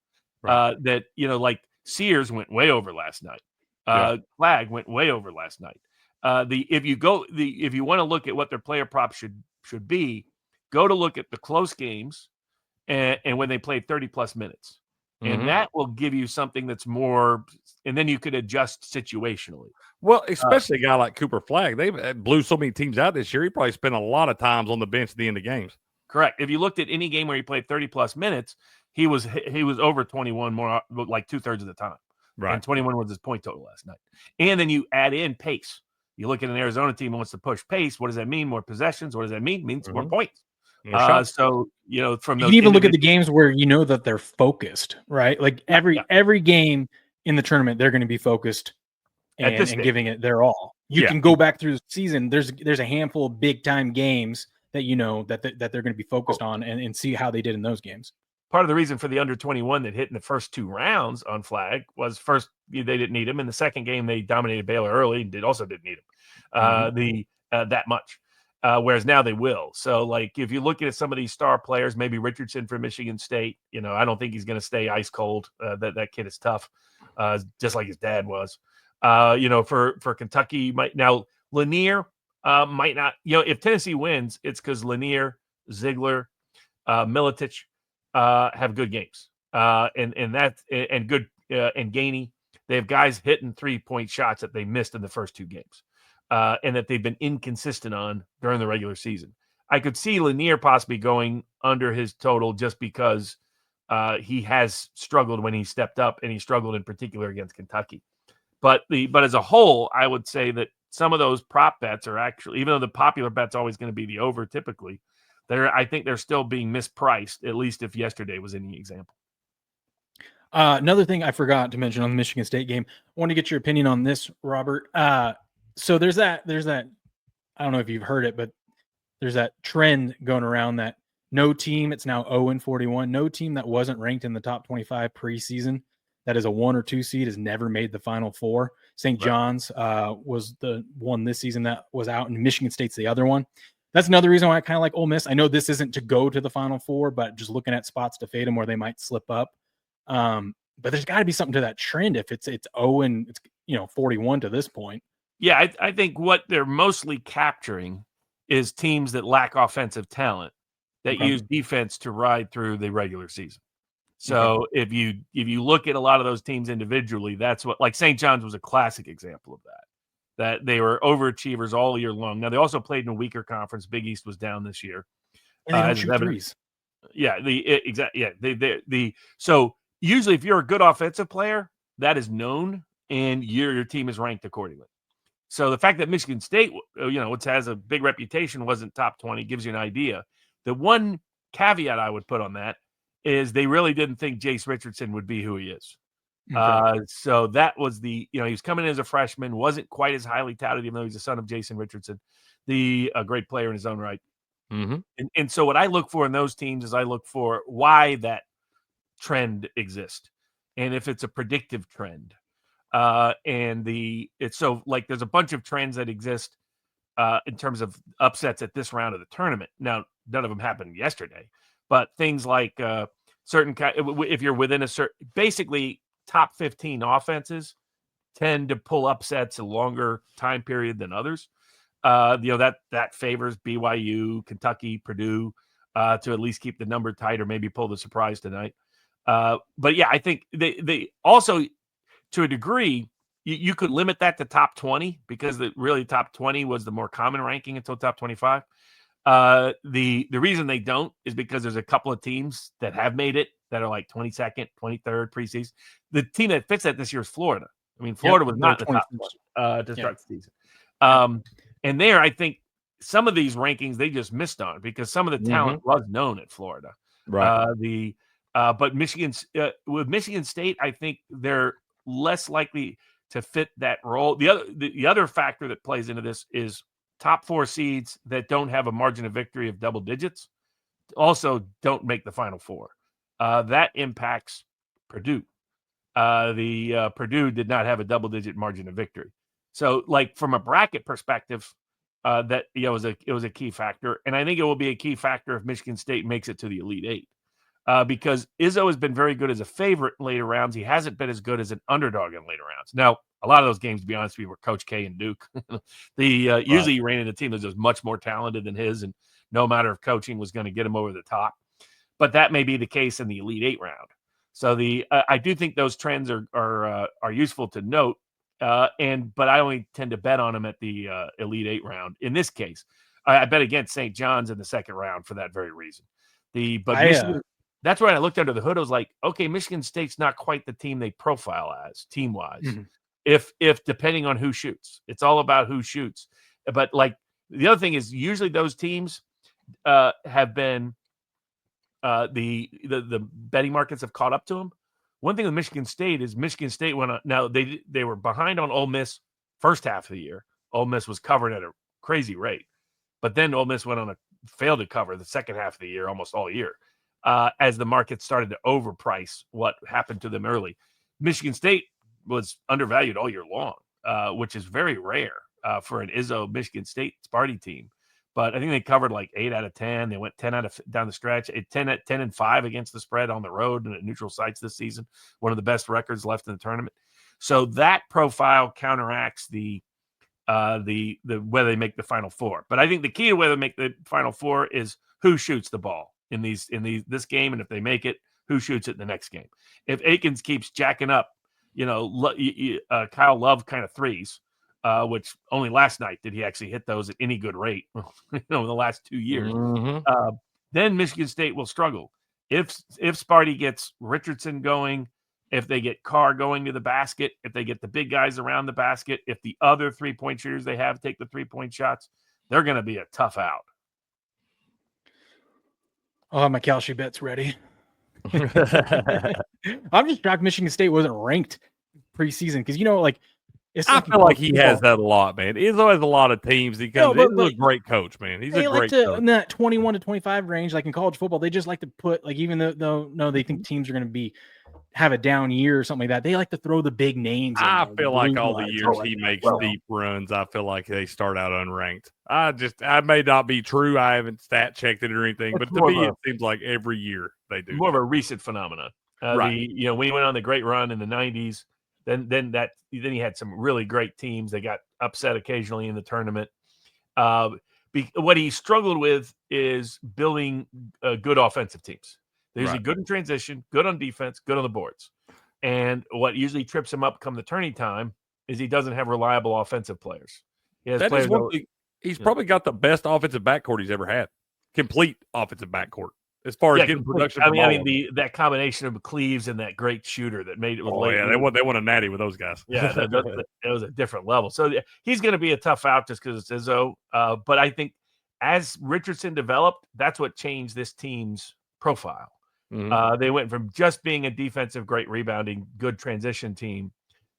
Right. Like Sears went way over last night. Flagg went way over last night. If you want to look at what their player props should be, go to look at the close games and when they played 30 plus minutes. And that will give you something that's more, and then you could adjust situationally. Well, especially a guy like Cooper Flagg. They blew so many teams out this year. He probably spent a lot of times on the bench at the end of games. Correct. If you looked at any game where he played 30 plus minutes, he was over 21 more, like 2/3 of the time. Right. And 21 was his point total last night. And then you add in pace. You look at an Arizona team that wants to push pace. What does that mean? More possessions. What does that mean? It means more points. So, from you can even look at the games where that they're focused, right? Like every game in the tournament, they're going to be focused and giving it their all. You can go back through the season. There's a handful of big time games that that they're going to be focused on and see how they did in those games. Part of the reason for the under 21 that hit in the first 2 rounds on Flagg was first they didn't need him. In the second game, they dominated Baylor early and also didn't need him that much. Whereas now they will. So, like, if you look at some of these star players, maybe Richardson from Michigan State, I don't think he's going to stay ice cold. That kid is tough, just like his dad was. For Kentucky, Lanier might not. If Tennessee wins, it's because Lanier, Ziegler, Milicic have good games, and Gainey. They have guys hitting 3-point shots that they missed in the first 2 games. And that they've been inconsistent on during the regular season. I could see Lanier possibly going under his total just because he has struggled when he stepped up, and he struggled in particular against Kentucky. But as a whole, I would say that some of those prop bets are actually, even though the popular bet's always going to be the over typically, I think they're still being mispriced, at least if yesterday was any example. Another thing I forgot to mention on the Michigan State game, I want to get your opinion on this, Robert. So there's that, I don't know if you've heard it, but there's that trend going around that no team, it's now 0-41, no team that wasn't ranked in the top 25 preseason that is a 1 or 2 seed has never made the Final Four. St. John's was the one this season that was out, and Michigan State's the other one. That's another reason why I kind of like Ole Miss. I know this isn't to go to the Final Four, but just looking at spots to fade them where they might slip up. But there's got to be something to that trend if it's 0 and it's 41 to this point. Yeah, I think what they're mostly capturing is teams that lack offensive talent that use defense to ride through the regular season. So if you look at a lot of those teams individually, that's what, like St. John's was a classic example of that they were overachievers all year long. Now they also played in a weaker conference. Big East was down this year. And they don't shoot threes. Yeah, so usually if you're a good offensive player, that is known and your team is ranked accordingly. So the fact that Michigan State, which has a big reputation, wasn't top 20 gives you an idea. The one caveat I would put on that is they really didn't think Jace Richardson would be who he is. So that was he was coming in as a freshman, wasn't quite as highly touted, even though he's the son of Jason Richardson, a great player in his own right. Mm-hmm. And so what I look for in those teams is I look for why that trend exists and if it's a predictive trend. There's a bunch of trends that exist in terms of upsets at this round of the tournament. Now, none of them happened yesterday, but things like if you're within a certain, basically top 15 offenses tend to pull upsets a longer time period than others. That favors BYU, Kentucky, Purdue to at least keep the number tight or maybe pull the surprise tonight. But yeah, I think they also, to a degree, you could limit that to top 20 because really top 20 was the more common ranking until top 25. The reason they don't is because there's a couple of teams that have made it that are like 22nd, 23rd preseason. The team that fits that this year is Florida. I mean, Florida was not in the top 20 to start the season. And there, I think some of these rankings they just missed on because some of the talent was known at Florida. Right. But with Michigan State, I think they're less likely to fit that role. The other factor that plays into this is top 4 seeds that don't have a margin of victory of double digits also don't make the Final Four. That impacts Purdue. Purdue did not have a double-digit margin of victory. So, like from a bracket perspective, that it was a key factor, and I think it will be a key factor if Michigan State makes it to the Elite Eight. Because Izzo has been very good as a favorite in later rounds. He hasn't been as good as an underdog in later rounds. Now, a lot of those games, to be honest with you, were Coach K and Duke. Usually he ran into a team that's just much more talented than his, and no matter of coaching was going to get him over the top. But that may be the case in the Elite Eight round. So I do think those trends are useful to note. But I only tend to bet on them at the Elite Eight round. In this case, I bet against St. John's in the second round for that very reason. That's why I looked under the hood. I was like, okay, Michigan State's not quite the team they profile as team-wise. Mm-hmm. If depending on who shoots, it's all about who shoots. But like the other thing is usually those teams have been the betting markets have caught up to them. One thing with Michigan State is Michigan State went on. Now they were behind on Ole Miss first half of the year. Ole Miss was covered at a crazy rate, but then Ole Miss failed to cover the second half of the year almost all year. As the market started to overprice what happened to them early. Michigan State was undervalued all year long, which is very rare for an Izzo Michigan State Sparty team. But I think they covered like 8 out of 10. They went 10 out of down the stretch, 10-5 against the spread on the road and at neutral sites this season. One of the best records left in the tournament. So that profile counteracts the whether they make the Final Four. But I think the key to whether they make the Final Four is who shoots the ball in this game, and if they make it, who shoots it in the next game. If Akins keeps jacking up, Kyle Love kind of threes, which only last night did he actually hit those at any good rate, in the last 2 years. Mm-hmm. Then Michigan State will struggle. If Sparty gets Richardson going, if they get Carr going to the basket, if they get the big guys around the basket, if the other 3-point shooters they have take the 3-point shots, they're going to be a tough out. I'll have my Calci bets ready. I'm just shocked Michigan State wasn't ranked preseason because like it's I like in feel like college he has football. that a lot, man. Izzo has a lot of teams. He No, comes. but He's a great coach, man. He's a they like great to coach. in that 21 to 25 range, like in college football, they just like to put like even though no, they think teams are going to have a down year or something like that. They like to throw the big names in I there. feel like Blue all the bloods, years like he that. makes Well, deep runs, I feel like they start out unranked. I may not be true. I haven't stat checked it or anything, It's but to more me, of it seems like every year they do. more of that. a recent phenomenon. Right. When he went on the great run in the '90s, then he had some really great teams. They got upset occasionally in the tournament. What he struggled with is building good offensive teams. They're usually Right. good in transition, good on defense, good on the boards. And what usually trips him up come the turning time is he doesn't have reliable offensive players. He has That is players one that- thing. He's Yeah. probably got the best offensive backcourt he's ever had. Complete offensive backcourt as far as getting complete. production. I from all mean, of them. that combination of Cleaves and that great shooter that made it was Oh late. yeah, they want a natty with those guys. Yeah, it was a different level. So he's going to be a tough out just because it's Izzo. But I think as Richardson developed, that's what changed this team's profile. Mhm. They went from just being a defensive, great rebounding, good transition team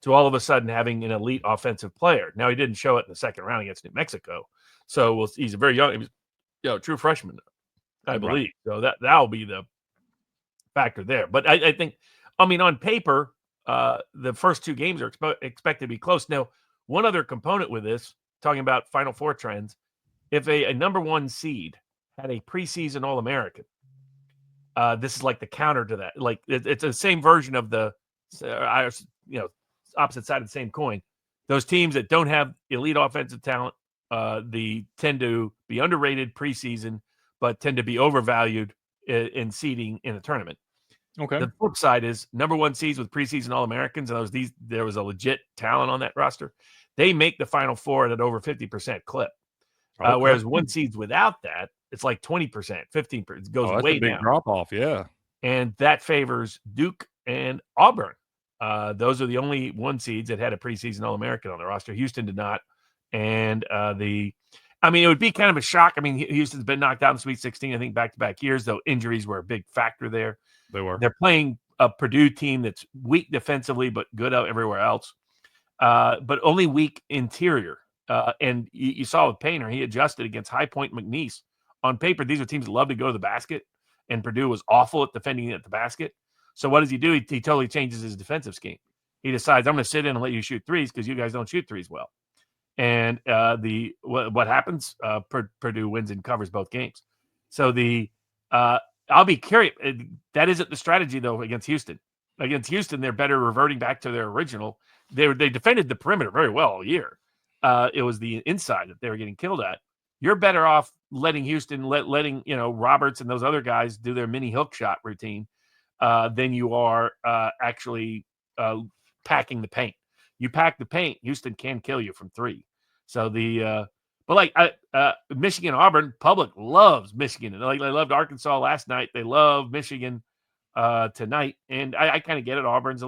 to all of a sudden having an elite offensive player. Now he didn't show it in the second round against New Mexico, so he's a very young, he was, true freshman, I believe. Right. So that'll be the factor there. But I think, on paper, the first two games are expected to be close. Now, one other component with this, talking about Final Four trends, if a number one seed had a preseason All-American, this is like the counter to that. Like it's the same version of the, opposite side of the same coin. Those teams that don't have elite offensive talent, they tend to be underrated preseason, but tend to be overvalued in seeding in the tournament. Okay. The flip side is number one seeds with preseason All-Americans, and there was a legit talent on that roster. They make the Final Four at an over 50% clip. Okay. Whereas one seeds without that, it's like 20%, 15%. It goes that's way a big down. drop off. Yeah. And that favors Duke and Auburn. Those are the only one seeds that had a preseason All-American on the roster. Houston did not. And it would be kind of a shock. Houston's been knocked out in Sweet 16, I think, back-to-back years, though injuries were a big factor there. They were. They're playing a Purdue team that's weak defensively, but good out everywhere else. But only weak interior. And you saw with Painter, he adjusted against High Point McNeese. On paper, these are teams that love to go to the basket, and Purdue was awful at defending at the basket. So what does he do? He totally changes his defensive scheme. He decides, I'm going to sit in and let you shoot threes because you guys don't shoot threes well. And what happens? Purdue wins and covers both games. So I'll be curious. That isn't the strategy, though, against Houston. Against Houston, they're better reverting back to their original. They defended the perimeter very well all year. It was the inside that they were getting killed at. You're better off letting Houston, letting Roberts and those other guys do their mini hook shot routine than you are actually packing the paint. You pack the paint, Houston can kill you from three. So Michigan, Auburn, public loves Michigan. Like they loved Arkansas last night. They love Michigan tonight, and I kind of get it. Auburn's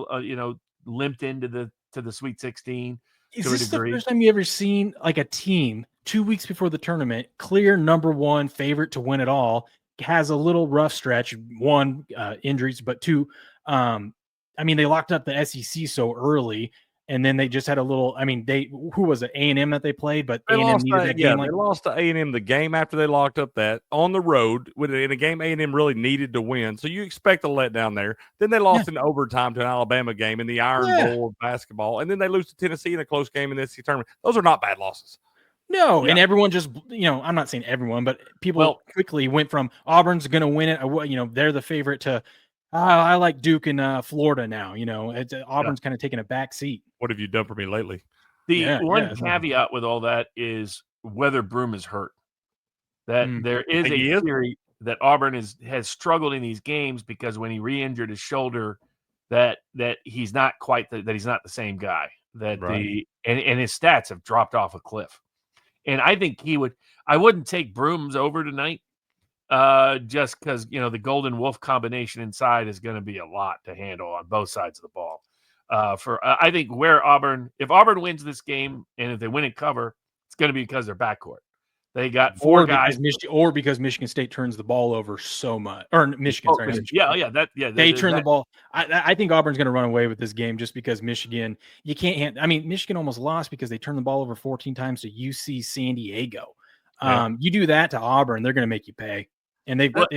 limped into the Sweet 16. Is this the first time you ever seen like a team 2 weeks before the tournament, clear number one favorite to win it all, has a little rough stretch, one, injuries, but two, they locked up the SEC so early, and then they just had a little. Who was it? A&M that they played, but A&M needed that game. They lost to A&M the game after they locked up that on the road in a game A&M really needed to win. So you expect a letdown there. Then they lost in overtime to an Alabama game in the Iron Bowl of basketball, and then they lose to Tennessee in a close game in the SEC tournament. Those are not bad losses. No, and everyone just, I'm not saying everyone, but people quickly went from Auburn's going to win it. They're the favorite to, I like Duke and Florida now. Auburn's kind of taking a back seat. What have you done for me lately? The one caveat with all that is whether Broome is hurt. That there is a theory that Auburn has struggled in these games because when he re-injured his shoulder, that he's not quite that he's not the same guy. That and his stats have dropped off a cliff. And I think I wouldn't take Broome's over tonight just because, the Golden Wolf combination inside is going to be a lot to handle on both sides of the ball. I think if Auburn wins this game and if they win and cover, it's going to be because they're backcourt. They got four or guys. because Michigan State turns the ball over so much, or Michigan. Sorry, not Michigan. They turn the ball. I think Auburn's going to run away with this game just because Michigan. You can't. I mean, Michigan almost lost because they turned the ball over 14 times to UC San Diego. You do that to Auburn, they're going to make you pay, and they've got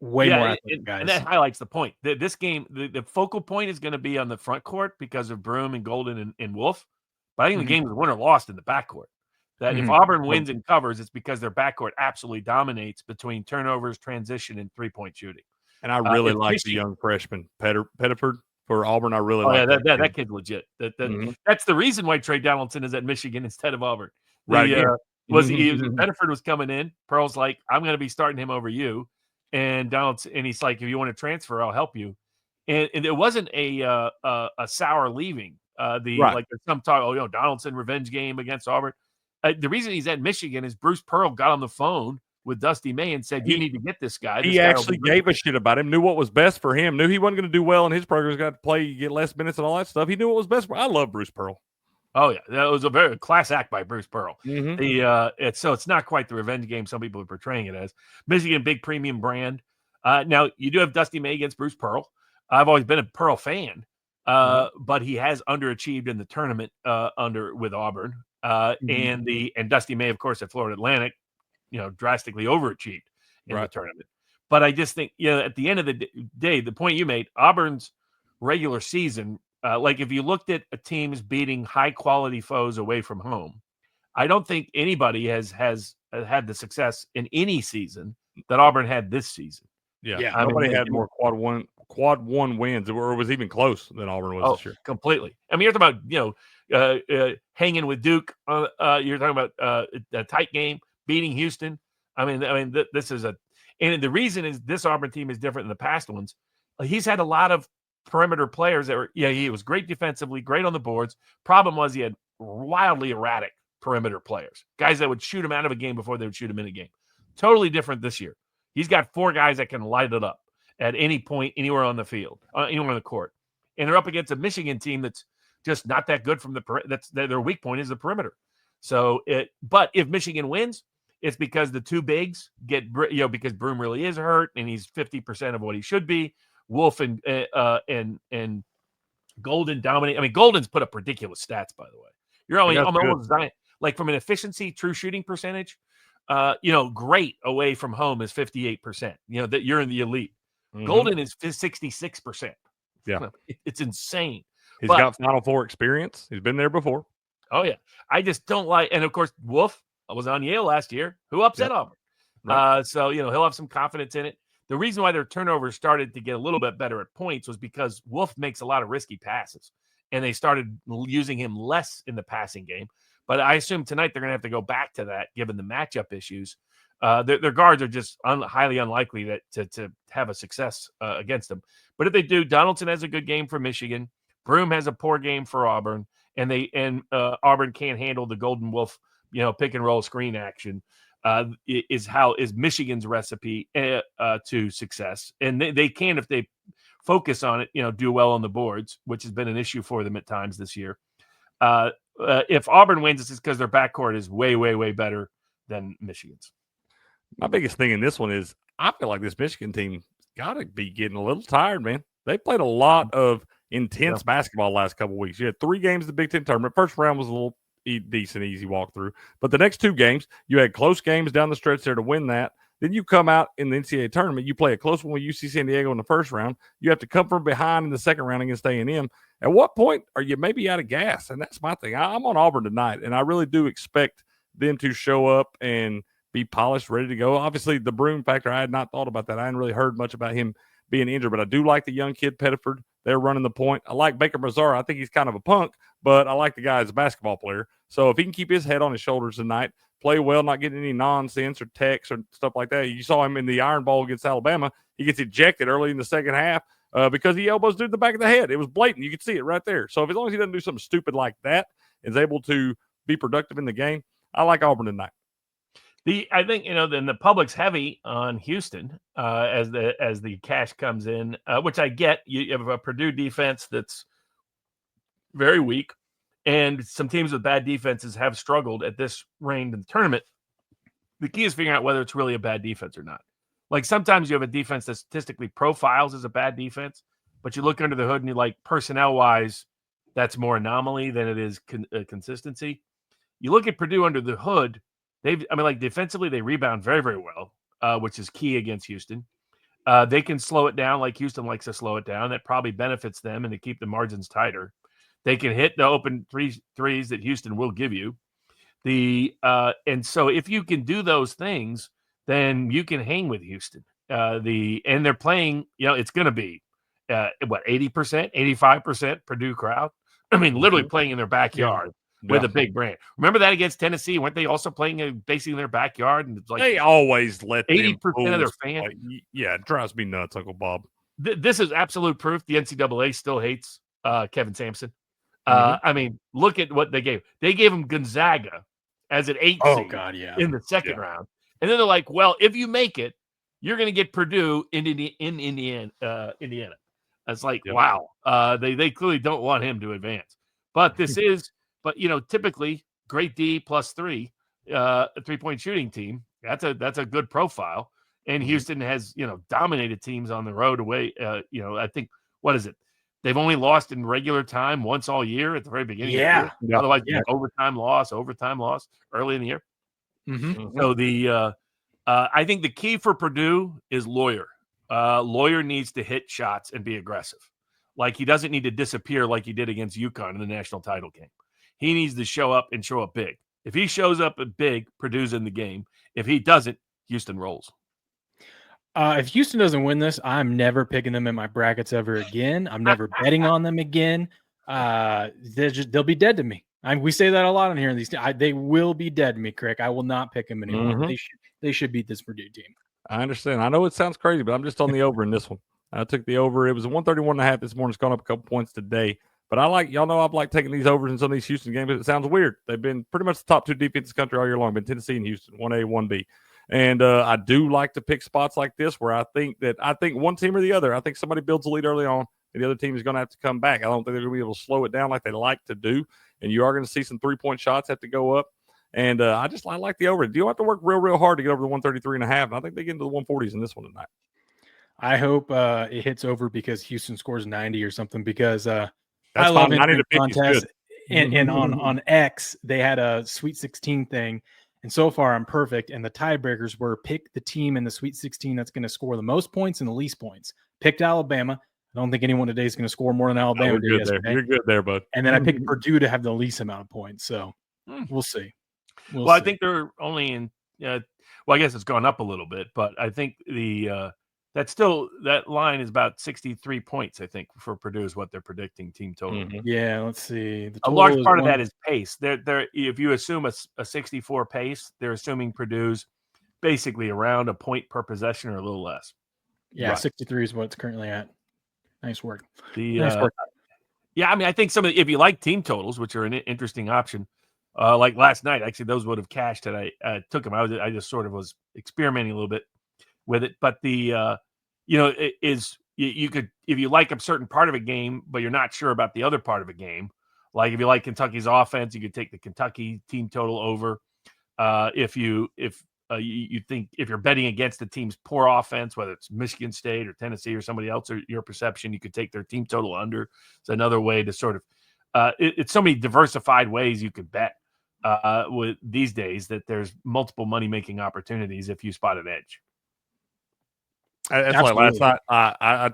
way more athletic guys. And that highlights the point. This game, the focal point is going to be on the front court because of Broome and Golden and Wolf. But I think the game is won or lost in the backcourt. That if Auburn wins and covers, it's because their backcourt absolutely dominates between turnovers, transition, and three-point shooting. And I really like the young freshman Pettiford for Auburn. I really like that kid's legit. That's the reason why Trey Donaldson is at Michigan instead of Auburn. Pettiford was coming in. Pearl's like, I'm going to be starting him over you, and Donaldson, and he's like, if you want to transfer, I'll help you. And it wasn't a sour leaving. Like there's some talk, Donaldson revenge game against Auburn. The reason he's at Michigan is Bruce Pearl got on the phone with Dusty May and said, you need to get this guy. He actually gave a shit about him, knew what was best for him, knew he wasn't going to do well in his program. He's got to play, get less minutes and all that stuff. He knew what was best for him. I love Bruce Pearl. Oh, yeah. That was a very class act by Bruce Pearl. It's not quite the revenge game some people are portraying it as. Michigan, big premium brand. Now, you do have Dusty May against Bruce Pearl. I've always been a Pearl fan, but he has underachieved in the tournament with Auburn. And Dusty May, of course, at Florida Atlantic, drastically overachieved in the tournament. But I just think, at the end of the day, the point you made, Auburn's regular season, like if you looked at teams beating high quality foes away from home, I don't think anybody has had the success in any season that Auburn had this season. Yeah. Nobody had more quad one wins, or it was even close than Auburn was this year. Completely. I mean, you're talking about hanging with Duke. You're talking about a tight game, beating Houston. I mean, this is and the reason is this Auburn team is different than the past ones. He's had a lot of perimeter players that were, he was great defensively, great on the boards. Problem was he had wildly erratic perimeter players, guys that would shoot him out of a game before they would shoot him in a game. Totally different this year. He's got four guys that can light it up at any point, anywhere on the field, anywhere on the court. And they're up against a Michigan team that's just not that good from their weak point is the perimeter. So but if Michigan wins, it's because the two bigs get, because Broome really is hurt and he's 50% of what he should be. Wolf and Golden dominate. I mean, Golden's put up ridiculous stats, by the way. You're almost like from an efficiency, true shooting percentage. Great away from home is 58%. That you're in the elite. Golden is 66%. Yeah, it's insane. He's got Final Four experience. He's been there before. Oh yeah, I just don't like. And of course, Wolf was on Yale last year. Who upset Auburn? Right. So he'll have some confidence in it. The reason why their turnovers started to get a little bit better at points was because Wolf makes a lot of risky passes, and they started using him less in the passing game. But I assume tonight they're going to have to go back to that, given the matchup issues. Their guards are just highly unlikely to have a success against them. But if they do, Donaldson has a good game for Michigan. Broome has a poor game for Auburn, and Auburn can't handle the Golden Wolf, pick and roll screen action. Is Michigan's recipe to success, and they can, if they focus on it, do well on the boards, which has been an issue for them at times this year. If Auburn wins, it's because their backcourt is way, way, way better than Michigan's. My biggest thing in this one is I feel like this Michigan team got to be getting a little tired, man. They played a lot of intense basketball the last couple of weeks. You had 3 games in the Big Ten tournament. First round was a little decent, easy walkthrough. But the next 2 games, you had close games down the stretch there to win that. Then you come out in the NCAA tournament. You play a close one with UC San Diego in the first round. You have to come from behind in the second round against A&M. At what point are you maybe out of gas? And that's my thing. I'm on Auburn tonight, and I really do expect them to show up and be polished, ready to go. Obviously, the Broome factor, I had not thought about that. I hadn't really heard much about him being injured, but I do like the young kid, Pettiford. They're running the point. I like Baker Mazzara. I think he's kind of a punk, but I like the guy as a basketball player. So if he can keep his head on his shoulders tonight, play well, not getting any nonsense or texts or stuff like that. You saw him in the Iron Bowl against Alabama. He gets ejected early in the second half because he elbows dude in the back of the head. It was blatant. You could see it right there. So if as long as he doesn't do something stupid like that, is able to be productive in the game, I like Auburn tonight. I think then the public's heavy on Houston as the cash comes in, which I get. You have a Purdue defense that's very weak, and some teams with bad defenses have struggled at this range in the tournament. The key is figuring out whether it's really a bad defense or not. Like sometimes you have a defense that statistically profiles as a bad defense, but you look under the hood and you're like, personnel-wise, that's more anomaly than it is consistency. You look at Purdue under the hood, defensively, they rebound very, very well, which is key against Houston. They can slow it down like Houston likes to slow it down. That probably benefits them and to keep the margins tighter. They can hit the open threes that Houston will give you. And so if you can do those things, then you can hang with Houston. And they're playing, it's going to be 80%, 85% Purdue crowd. I mean, literally playing in their backyard with a big brand. Remember that against Tennessee? Weren't they also playing basically in their backyard? And it's like they always let 80% of their fans. Yeah, it drives me nuts, Uncle Bob. This is absolute proof the NCAA still hates Kevin Sampson. I mean, look at what they gave. They gave him Gonzaga as an 8 seed in the second round. And then they're like, well, if you make it, you're going to get Purdue in Indiana. It's like, wow. They clearly don't want him to advance. But typically grade D +3, a 3-point shooting team. That's a good profile. And Houston has, dominated teams on the road away. I think, what is it? They've only lost in regular time once all year at the very beginning. Of the year. Otherwise, overtime loss early in the year. Mm-hmm. So I think the key for Purdue is Lawyer. Lawyer needs to hit shots and be aggressive. Like he doesn't need to disappear like he did against UConn in the national title game. He needs to show up big. If he shows up big, Purdue's in the game. If he doesn't, Houston rolls. If Houston doesn't win this, I'm never picking them in my brackets ever again. I'm never betting on them again. They'll be dead to me. We say that a lot on here. They will be dead to me, Crick. I will not pick them anymore. Mm-hmm. They should beat this Purdue team. I understand. I know it sounds crazy, but I'm just on the over in this one. I took the over. It was a 131.5 this morning. It's gone up a couple points today. But y'all know I've liked taking these overs in some of these Houston games. It sounds weird. They've been pretty much the top 2 defenses in the country all year long. Been Tennessee and Houston, 1A, 1B. And I do like to pick spots like this where I think one team or the other, I think somebody builds a lead early on and the other team is going to have to come back. I don't think they're going to be able to slow it down like they like to do. And you are going to see some 3-point shots have to go up. And I like the over. You don't have to work real, real hard to get over the 133.5. And I think they get into the 140s in this one tonight. I hope it hits over because Houston scores 90 or something because I love 90 to 50 contest. And on X, they had a Sweet 16 thing. And so far, I'm perfect. And the tiebreakers were pick the team in the Sweet 16 that's going to score the most points and the least points. Picked Alabama. I don't think anyone today is going to score more than Alabama did yesterday. You're good there, bud. And then I picked Purdue to have the least amount of points. So we'll see. We'll see. I think they're only in I guess it's gone up a little bit, but I think that line is about 63 points, I think, for Purdue is what they're predicting team total. Mm-hmm. Yeah, let's see. A large part of that is pace. They're if you assume a 64 pace, they're assuming Purdue's basically around a point per possession or a little less. Yeah, right. 63 is what it's currently at. Nice work. Nice work. Yeah, I mean, I think if you like team totals, which are an interesting option, like last night, actually, those would have cashed that I took them. I just sort of was experimenting a little bit with it, but you could, if you like a certain part of a game, but you're not sure about the other part of a game, like if you like Kentucky's offense, you could take the Kentucky team total over. If you think if you're betting against the team's poor offense, whether it's Michigan State or Tennessee or somebody else or your perception, you could take their team total under. It's another way to sort of it's so many diversified ways you could bet with these days that there's multiple money making opportunities if you spot an edge. That's Absolutely. Like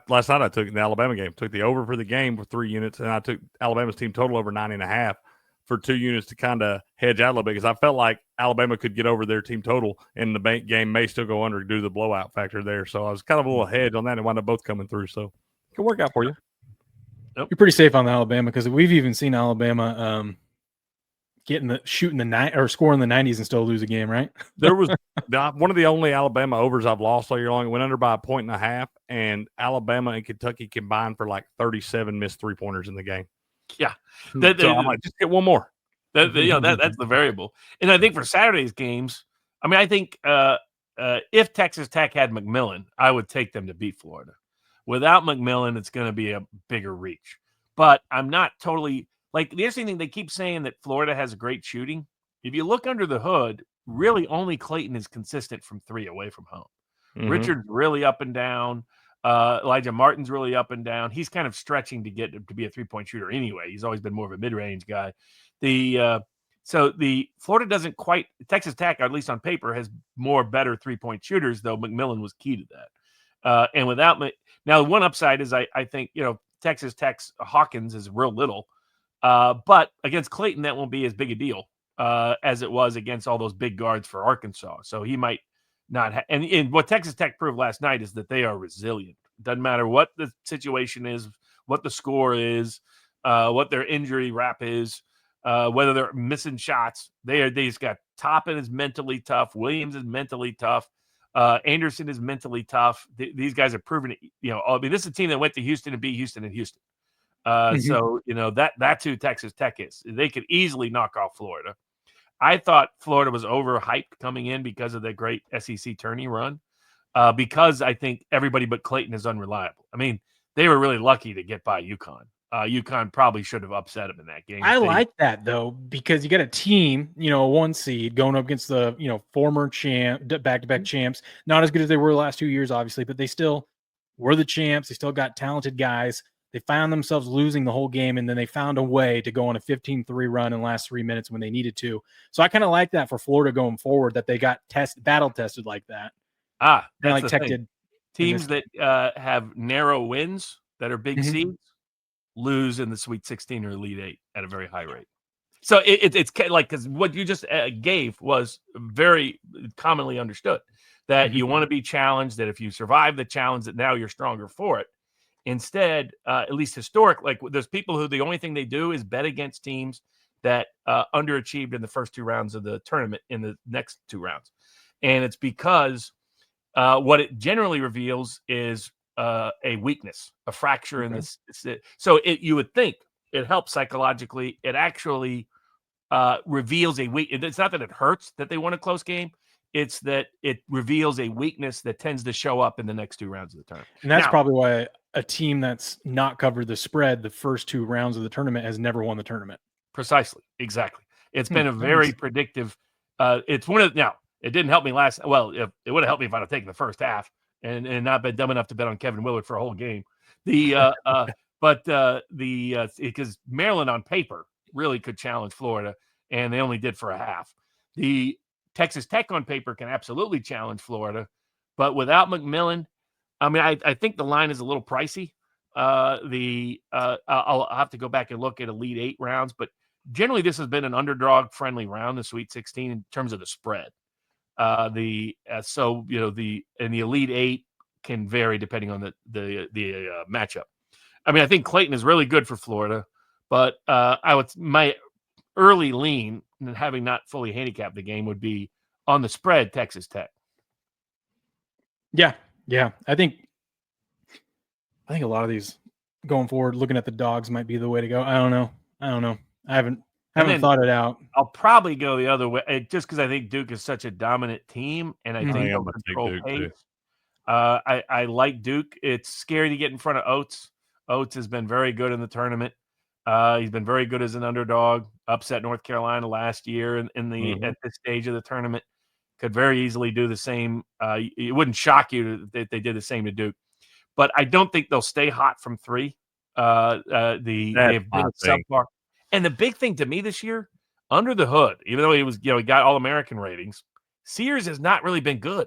last night I took the Alabama game, took the over for the game for 3 units, and I took Alabama's team total over 9.5 for 2 units to kind of hedge out a little bit because I felt like Alabama could get over their team total and the game may still go under due to the blowout factor there. So I was kind of a little hedge on that and wound up both coming through. So it can work out for you. You're pretty safe on Alabama because we've even seen Alabama scoring the 90s and still lose a game, right? There was one of the only Alabama overs I've lost all year long. It went under by 1.5, and Alabama and Kentucky combined for like 37 missed 3-pointers in the game. Yeah, so I'm like, just get one more. That's the variable. And I think for Saturday's games, I mean, I think if Texas Tech had McMillan, I would take them to beat Florida. Without McMillan, it's going to be a bigger reach. But I'm not totally – like the interesting thing, they keep saying that Florida has great shooting. If you look under the hood, really only Clayton is consistent from 3 away from home. Mhm. Richard's really up and down. Elijah Martin's really up and down. He's kind of stretching to get to be a 3-point shooter anyway. He's always been more of a mid-range guy. So the Florida doesn't quite Texas Tech, at least on paper, has more better 3-point shooters, though McMillan was key to that. And without now, one upside is I think Texas Tech's Hawkins is real little, but against Clayton that won't be as big a deal as it was against all those big guards for Arkansas. So he might not and what Texas Tech proved last night is that they are resilient. Doesn't matter what the situation is, what the score is, what their injury rap is, whether they're missing shots. They just got Toppin is mentally tough. Williams is mentally tough. Anderson is mentally tough. These guys have proven it. I mean, this is a team that went to Houston and beat Houston in Houston. So that's who Texas Tech is. They could easily knock off Florida. I thought Florida was overhyped coming in because of the great SEC tourney run, because I think everybody but Clayton is unreliable. I mean, they were really lucky to get by UConn. UConn probably should have upset them in that game. I like that, though, because you got a team, a 1 seed going up against the, former back-to-back champs, not as good as they were the last 2 years, obviously, but they still were the champs. They still got talented guys. They found themselves losing the whole game, and then they found a way to go on a 15-3 run in the last 3 minutes when they needed to. So I kind of like that for Florida going forward, that they got battle tested like that. That's like the Tech thing. did. Teams that have narrow wins that are big seeds lose in the Sweet 16 or Elite 8 at a very high rate. So it's like, because what you just gave was very commonly understood, that you want to be challenged, that if you survive the challenge, that now you're stronger for it. Instead, at least historic, like there's people who the only thing they do is bet against teams that underachieved in the first 2 rounds of the tournament in the next 2 rounds. And it's because what it generally reveals is a weakness, a fracture in this. So you would think it helps psychologically. It actually reveals a weak. It's not that it hurts that they won a close game. It's that it reveals a weakness that tends to show up in the next 2 rounds of the tournament. And that's probably why a team that's not covered the spread the first 2 rounds of the tournament has never won the tournament. Precisely. Exactly. It's been a very predictive. It's one of now. It didn't help me last. Well, it would have helped me if I'd have taken the first half and not been dumb enough to bet on Kevin Willard for a whole game. Because Maryland on paper really could challenge Florida, and they only did for a half. The Texas Tech on paper can absolutely challenge Florida, but without McMillan, I mean, I think the line is a little pricey. I'll have to go back and look at Elite 8 rounds, but generally this has been an underdog-friendly round, the Sweet 16, in terms of the spread. The Elite 8 can vary depending on the matchup. I mean, I think Clayton is really good for Florida, but my early lean, and having not fully handicapped the game, would be on the spread Texas Tech. Yeah. I think a lot of these going forward, looking at the dogs might be the way to go. I don't know. I haven't thought it out. I'll probably go the other way, just because I think Duke is such a dominant team, and I think they'll control pace. I like Duke. It's scary to get in front of Oates. Oates has been very good in the tournament. He's been very good as an underdog. Upset North Carolina last year at this stage of the tournament. Could very easily do the same. It wouldn't shock you that they did the same to Duke, but I don't think they'll stay hot from 3. They have been subpar. And the big thing to me this year, under the hood, even though he got All-American ratings, Sears has not really been good.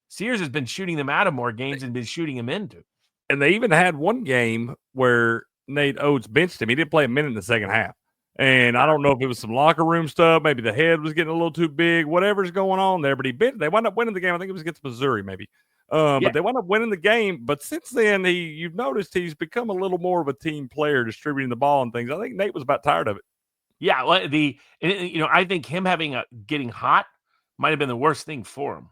Sears has been shooting them out of more games and been shooting them into. And they even had one game where Nate Oates benched him. He didn't play a minute in the second half. And I don't know if it was some locker room stuff. Maybe the head was getting a little too big, whatever's going on there. But they wound up winning the game. I think it was against Missouri, maybe. But they wound up winning the game. But since then, you've noticed he's become a little more of a team player, distributing the ball and things. I think Nate was about tired of it. Yeah, well, I think him getting hot might have been the worst thing for him,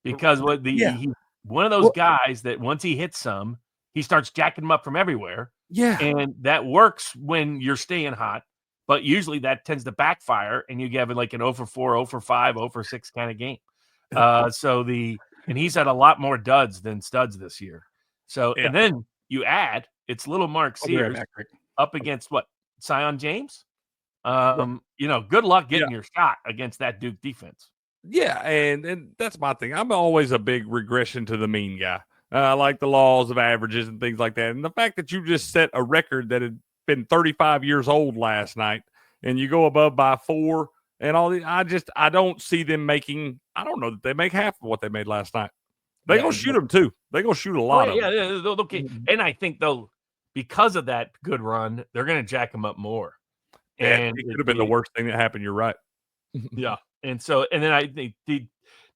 because he's one of those guys that once he hits some, he starts jacking them up from everywhere. Yeah, and that works when you're staying hot. But usually that tends to backfire, and you get like an 0 for 4, 0 for 5, 0 for 6 kind of game. And he's had a lot more duds than studs this year. So and then you add it's little Mark Sears up against Sion James. Good luck getting your shot against that Duke defense. Yeah, and that's my thing. I'm always a big regression to the mean guy. I like the laws of averages and things like that. And the fact that you just set a record that had been 35 years old last night, and you go above by 4 and all the, I don't see them making. I don't know that they make half of what they made last night. They're gonna shoot them too. They're gonna shoot a lot of them. Yeah, okay. And I think though, because of that good run, they're going to jack them up more. And it could have been the worst thing that happened. You're right. Yeah. And then I think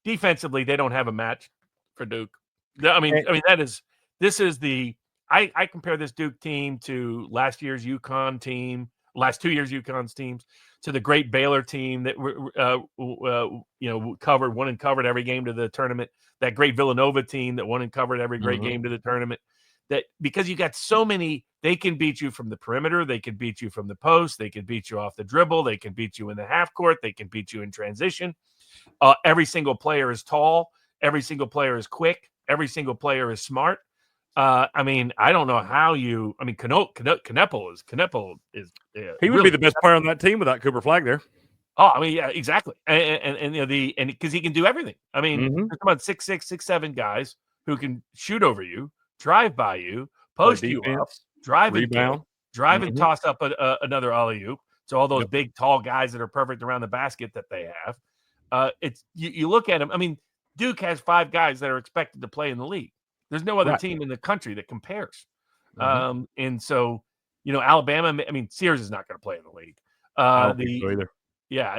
defensively, they don't have a match for Duke. I mean, this is I compare this Duke team to last year's UConn team, last 2 years UConn's teams, to the great Baylor team that won and covered every game to the tournament. That great Villanova team that won and covered every great game to the tournament. That because you got so many, they can beat you from the perimeter, they can beat you from the post, they can beat you off the dribble, they can beat you in the half court, they can beat you in transition. Every single player is tall, every single player is quick, every single player is smart. I mean, I don't know how you. I mean, Kneppel is. He would be the best player on that team without Cooper Flagg there. Oh, I mean, yeah, exactly, and because he can do everything. I mean, there's about 6'6", 6'7" guys who can shoot over you, drive by you, post you up, drive rebound, and toss up another alley-oop. So all those big, tall guys that are perfect around the basket that they have. It's you look at them. I mean, Duke has 5 guys that are expected to play in the league. There's no other team in the country that compares. And so, Alabama. I mean, Sears is not going to play in the league. I don't think so either. Yeah,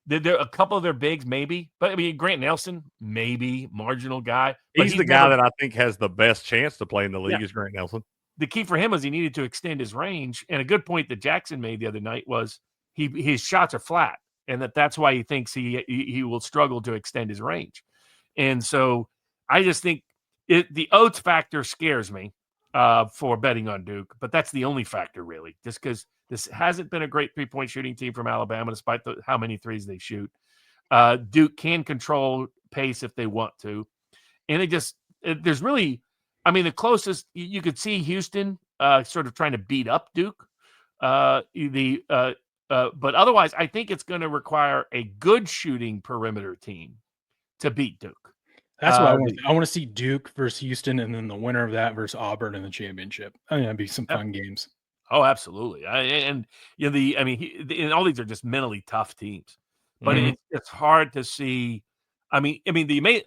there a couple of their bigs, maybe, but I mean, Grant Nelson, maybe marginal guy. He's the guy that I think has the best chance to play in the league is Grant Nelson. The key for him was he needed to extend his range, and a good point that Jackson made the other night was his shots are flat, and that's why he thinks he will struggle to extend his range. And so I just think the Oates factor scares me for betting on Duke, but that's the only factor really, just because this hasn't been a great 3-point shooting team from Alabama, despite how many threes they shoot. Duke can control pace if they want to. And there's really, I mean, the closest you could see Houston sort of trying to beat up Duke. But otherwise, I think it's going to require a good shooting perimeter team to beat Duke. That's what I want. I want to see Duke versus Houston, and then the winner of that versus Auburn in the championship. I mean, that'd be some fun games. Oh, absolutely. And all these are just mentally tough teams, but it's hard to see. I mean,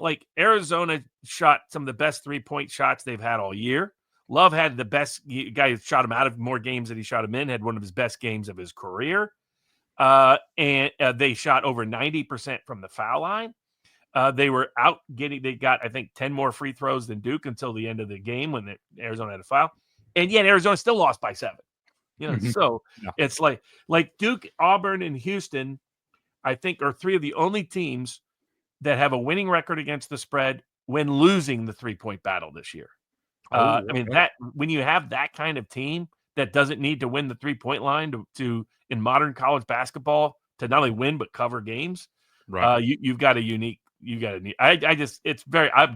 like Arizona shot some of the best 3-point shots they've had all year. Love had the best guy who shot him out of more games than he shot him in, had one of his best games of his career. And they shot over 90% from the foul line. They got, I think, 10 more free throws than Duke until the end of the game when Arizona had a foul. And yet Arizona still lost by 7. So it's like Duke, Auburn, and Houston, I think, are 3 of the only teams that have a winning record against the spread when losing the 3-point battle this year. I mean, that when you have that kind of team that doesn't need to win the 3-point line to in modern college basketball to not only win but cover games, right? You've got a unique. I'm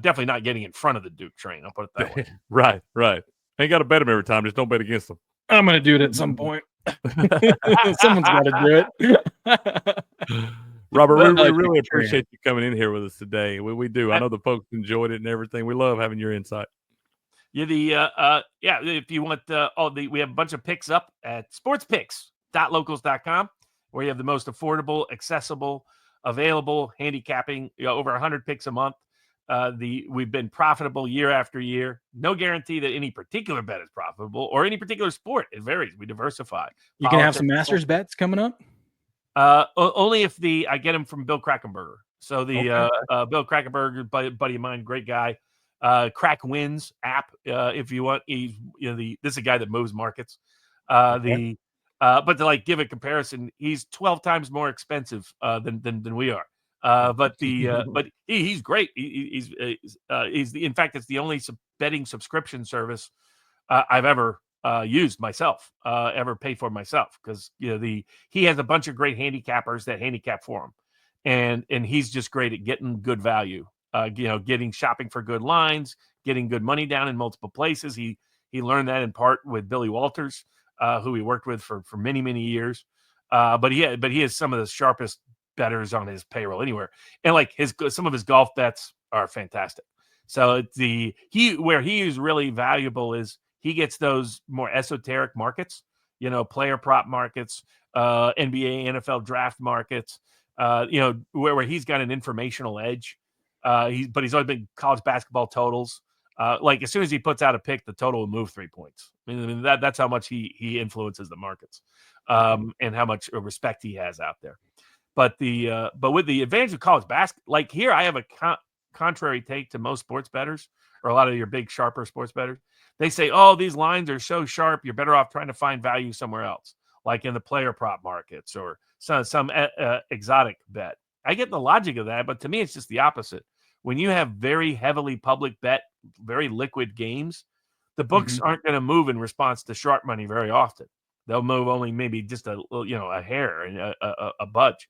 definitely not getting in front of the Duke train. I'll put it that way. Right. Ain't got to bet them every time. Just don't bet against them. I'm going to do it at some point. Someone's got to do it. Robert, we really appreciate you coming in here with us today. We do. I know the folks enjoyed it and everything. We love having your insight. Yeah, if you want we have a bunch of picks up at sportspicks.locals.com, where you have the most affordable, accessible, available handicapping, over 100 picks a month. We've been profitable year after year. No guarantee that any particular bet is profitable or any particular sport. It varies. We diversify. You can have some Masters bets coming up. Only if I get them from Bill Krackomberger. So Bill Krackomberger, buddy of mine, great guy. Crack Wins app, if you want. He's this is a guy that moves markets. But to give a comparison, he's 12 times more expensive than we are. But he's great. In fact, it's the only betting subscription service I've ever used myself, ever paid for myself, because he has a bunch of great handicappers that handicap for him, and he's just great at getting good value. Getting shopping for good lines, getting good money down in multiple places. He learned that in part with Billy Walters, who he worked with for many years. But he has some of the sharpest bettors on his payroll anywhere. And like some of his golf bets are fantastic. So where he is really valuable is he gets those more esoteric markets, player prop markets, NBA, NFL draft markets, where he's got an informational edge. But he's always been college basketball totals. Like as soon as he puts out a pick, the total will move 3 points. I mean that's how much he influences the markets, and how much respect he has out there. But with the advantage of college basketball, like here, I have a contrary take to most sports bettors or a lot of your big sharper sports bettors. They say, "Oh, these lines are so sharp, you're better off trying to find value somewhere else, like in the player prop markets or some exotic bet." I get the logic of that, but to me, it's just the opposite. When you have very heavily public bet, very liquid games, the books aren't going to move in response to sharp money very often. They'll move only maybe just a hair and a budge.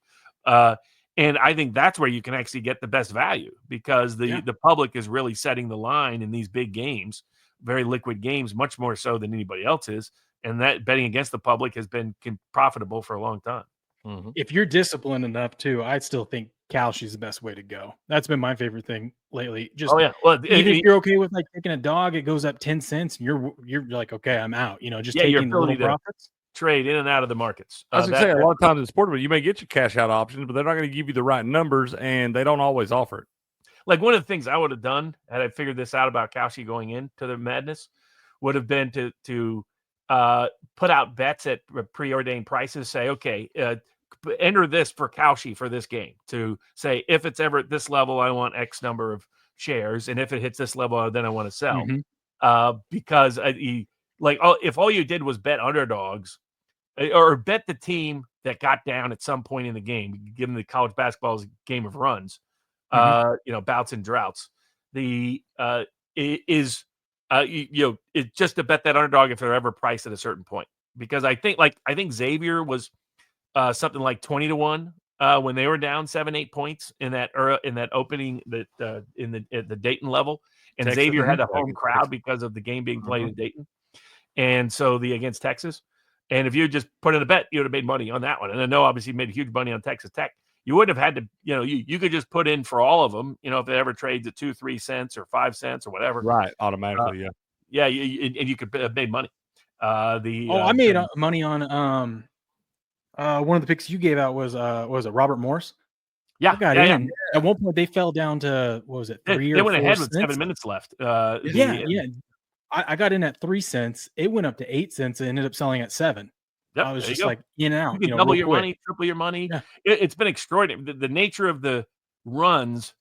And I think that's where you can actually get the best value because the public is really setting the line in these big games, very liquid games, much more so than anybody else is. And that betting against the public has been profitable for a long time. Mm-hmm. If you're disciplined enough too, I'd still think Kalshi's the best way to go. That's been my favorite thing lately. Just well, even if you're okay with like taking a dog, it goes up 10 cents and you're like, okay, I'm out. Just taking little profits. Trade in and out of the markets. I was going to say, a lot of times in sport, you may get your cash out options, but they're not going to give you the right numbers, and they don't always offer it. Like one of the things I would have done had I figured this out about Kalshi going into the madness would have been to put out bets at preordained prices. Say, okay, enter this for Kalshi for this game. To say if it's ever at this level, I want X number of shares, and if it hits this level, then I want to sell. Because if all you did was bet underdogs or bet the team that got down at some point in the game, given the college basketball is a game of runs, bouts and droughts, it's just to bet that underdog if they're ever priced at a certain point. Because I think Xavier was something like 20-1 when they were down 7-8 points in that opening at the Dayton level, and Texas, Xavier had a home crowd because of the game being played in Dayton. And so against Texas. And if you just put in a bet, you would have made money on that one. And I know obviously you made huge money on Texas Tech. You wouldn't have had to, you could just put in for all of them, if it ever trades at 2-3 cents or 5 cents or whatever. Right. Automatically. Yeah. And you could have made money. I made money on one of the picks you gave out was it Robert Morse? Yeah. Yeah. At one point they fell down to, what was it? 3 or 4 They went ahead cents? with 7 minutes left. I got in at 3 cents. It went up to 8 cents and ended up selling at 7. Yep, I was just like in and out. You can double your money, triple your money. Yeah. It's been extraordinary. The nature of the runs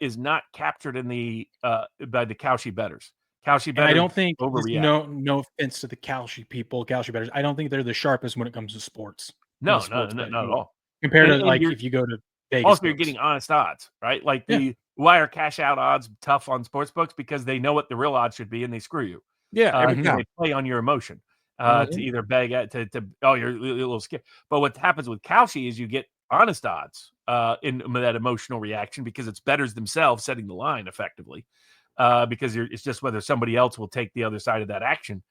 is not captured in by the Kalshi bettors. Kalshi bettors. I don't think overreact. No offense to the Kalshi people, Kalshi bettors. I don't think they're the sharpest when it comes to sports. No, not at all. Compared to if you go to Vegas. Also, you're getting honest odds, right? Like why are cash out odds tough on sports books? Because they know what the real odds should be and they screw you. Yeah, they play on your emotion. To either beg at you're a little scared. But what happens with Kalshi is you get honest odds in that emotional reaction because it's bettors themselves setting the line effectively. Because it's just whether somebody else will take the other side of that action,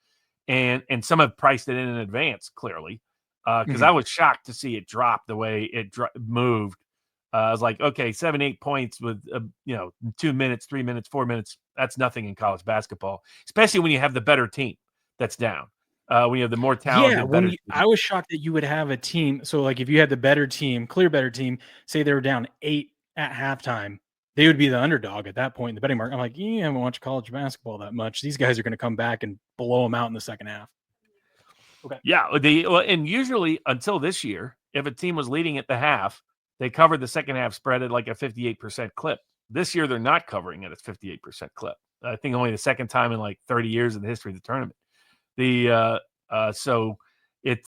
and some have priced it in advance clearly. Because I was shocked to see it drop the way it moved. I was like, okay, 7-8 points with 2 minutes, 3 minutes, 4 minutes. That's nothing in college basketball, especially when you have the better team that's down. When you have the more talented, I was shocked that you would have a team. So, like, if you had the better team, clear better team, say they were down 8 at halftime, they would be the underdog at that point in the betting market. I'm like, you haven't watched college basketball that much. These guys are going to come back and blow them out in the second half. Okay. Yeah. And usually until this year, if a team was leading at the half, they covered the second half spread at like a 58% clip. This year, they're not covering it at a 58% clip. I think only the second time in like 30 years in the history of the tournament. So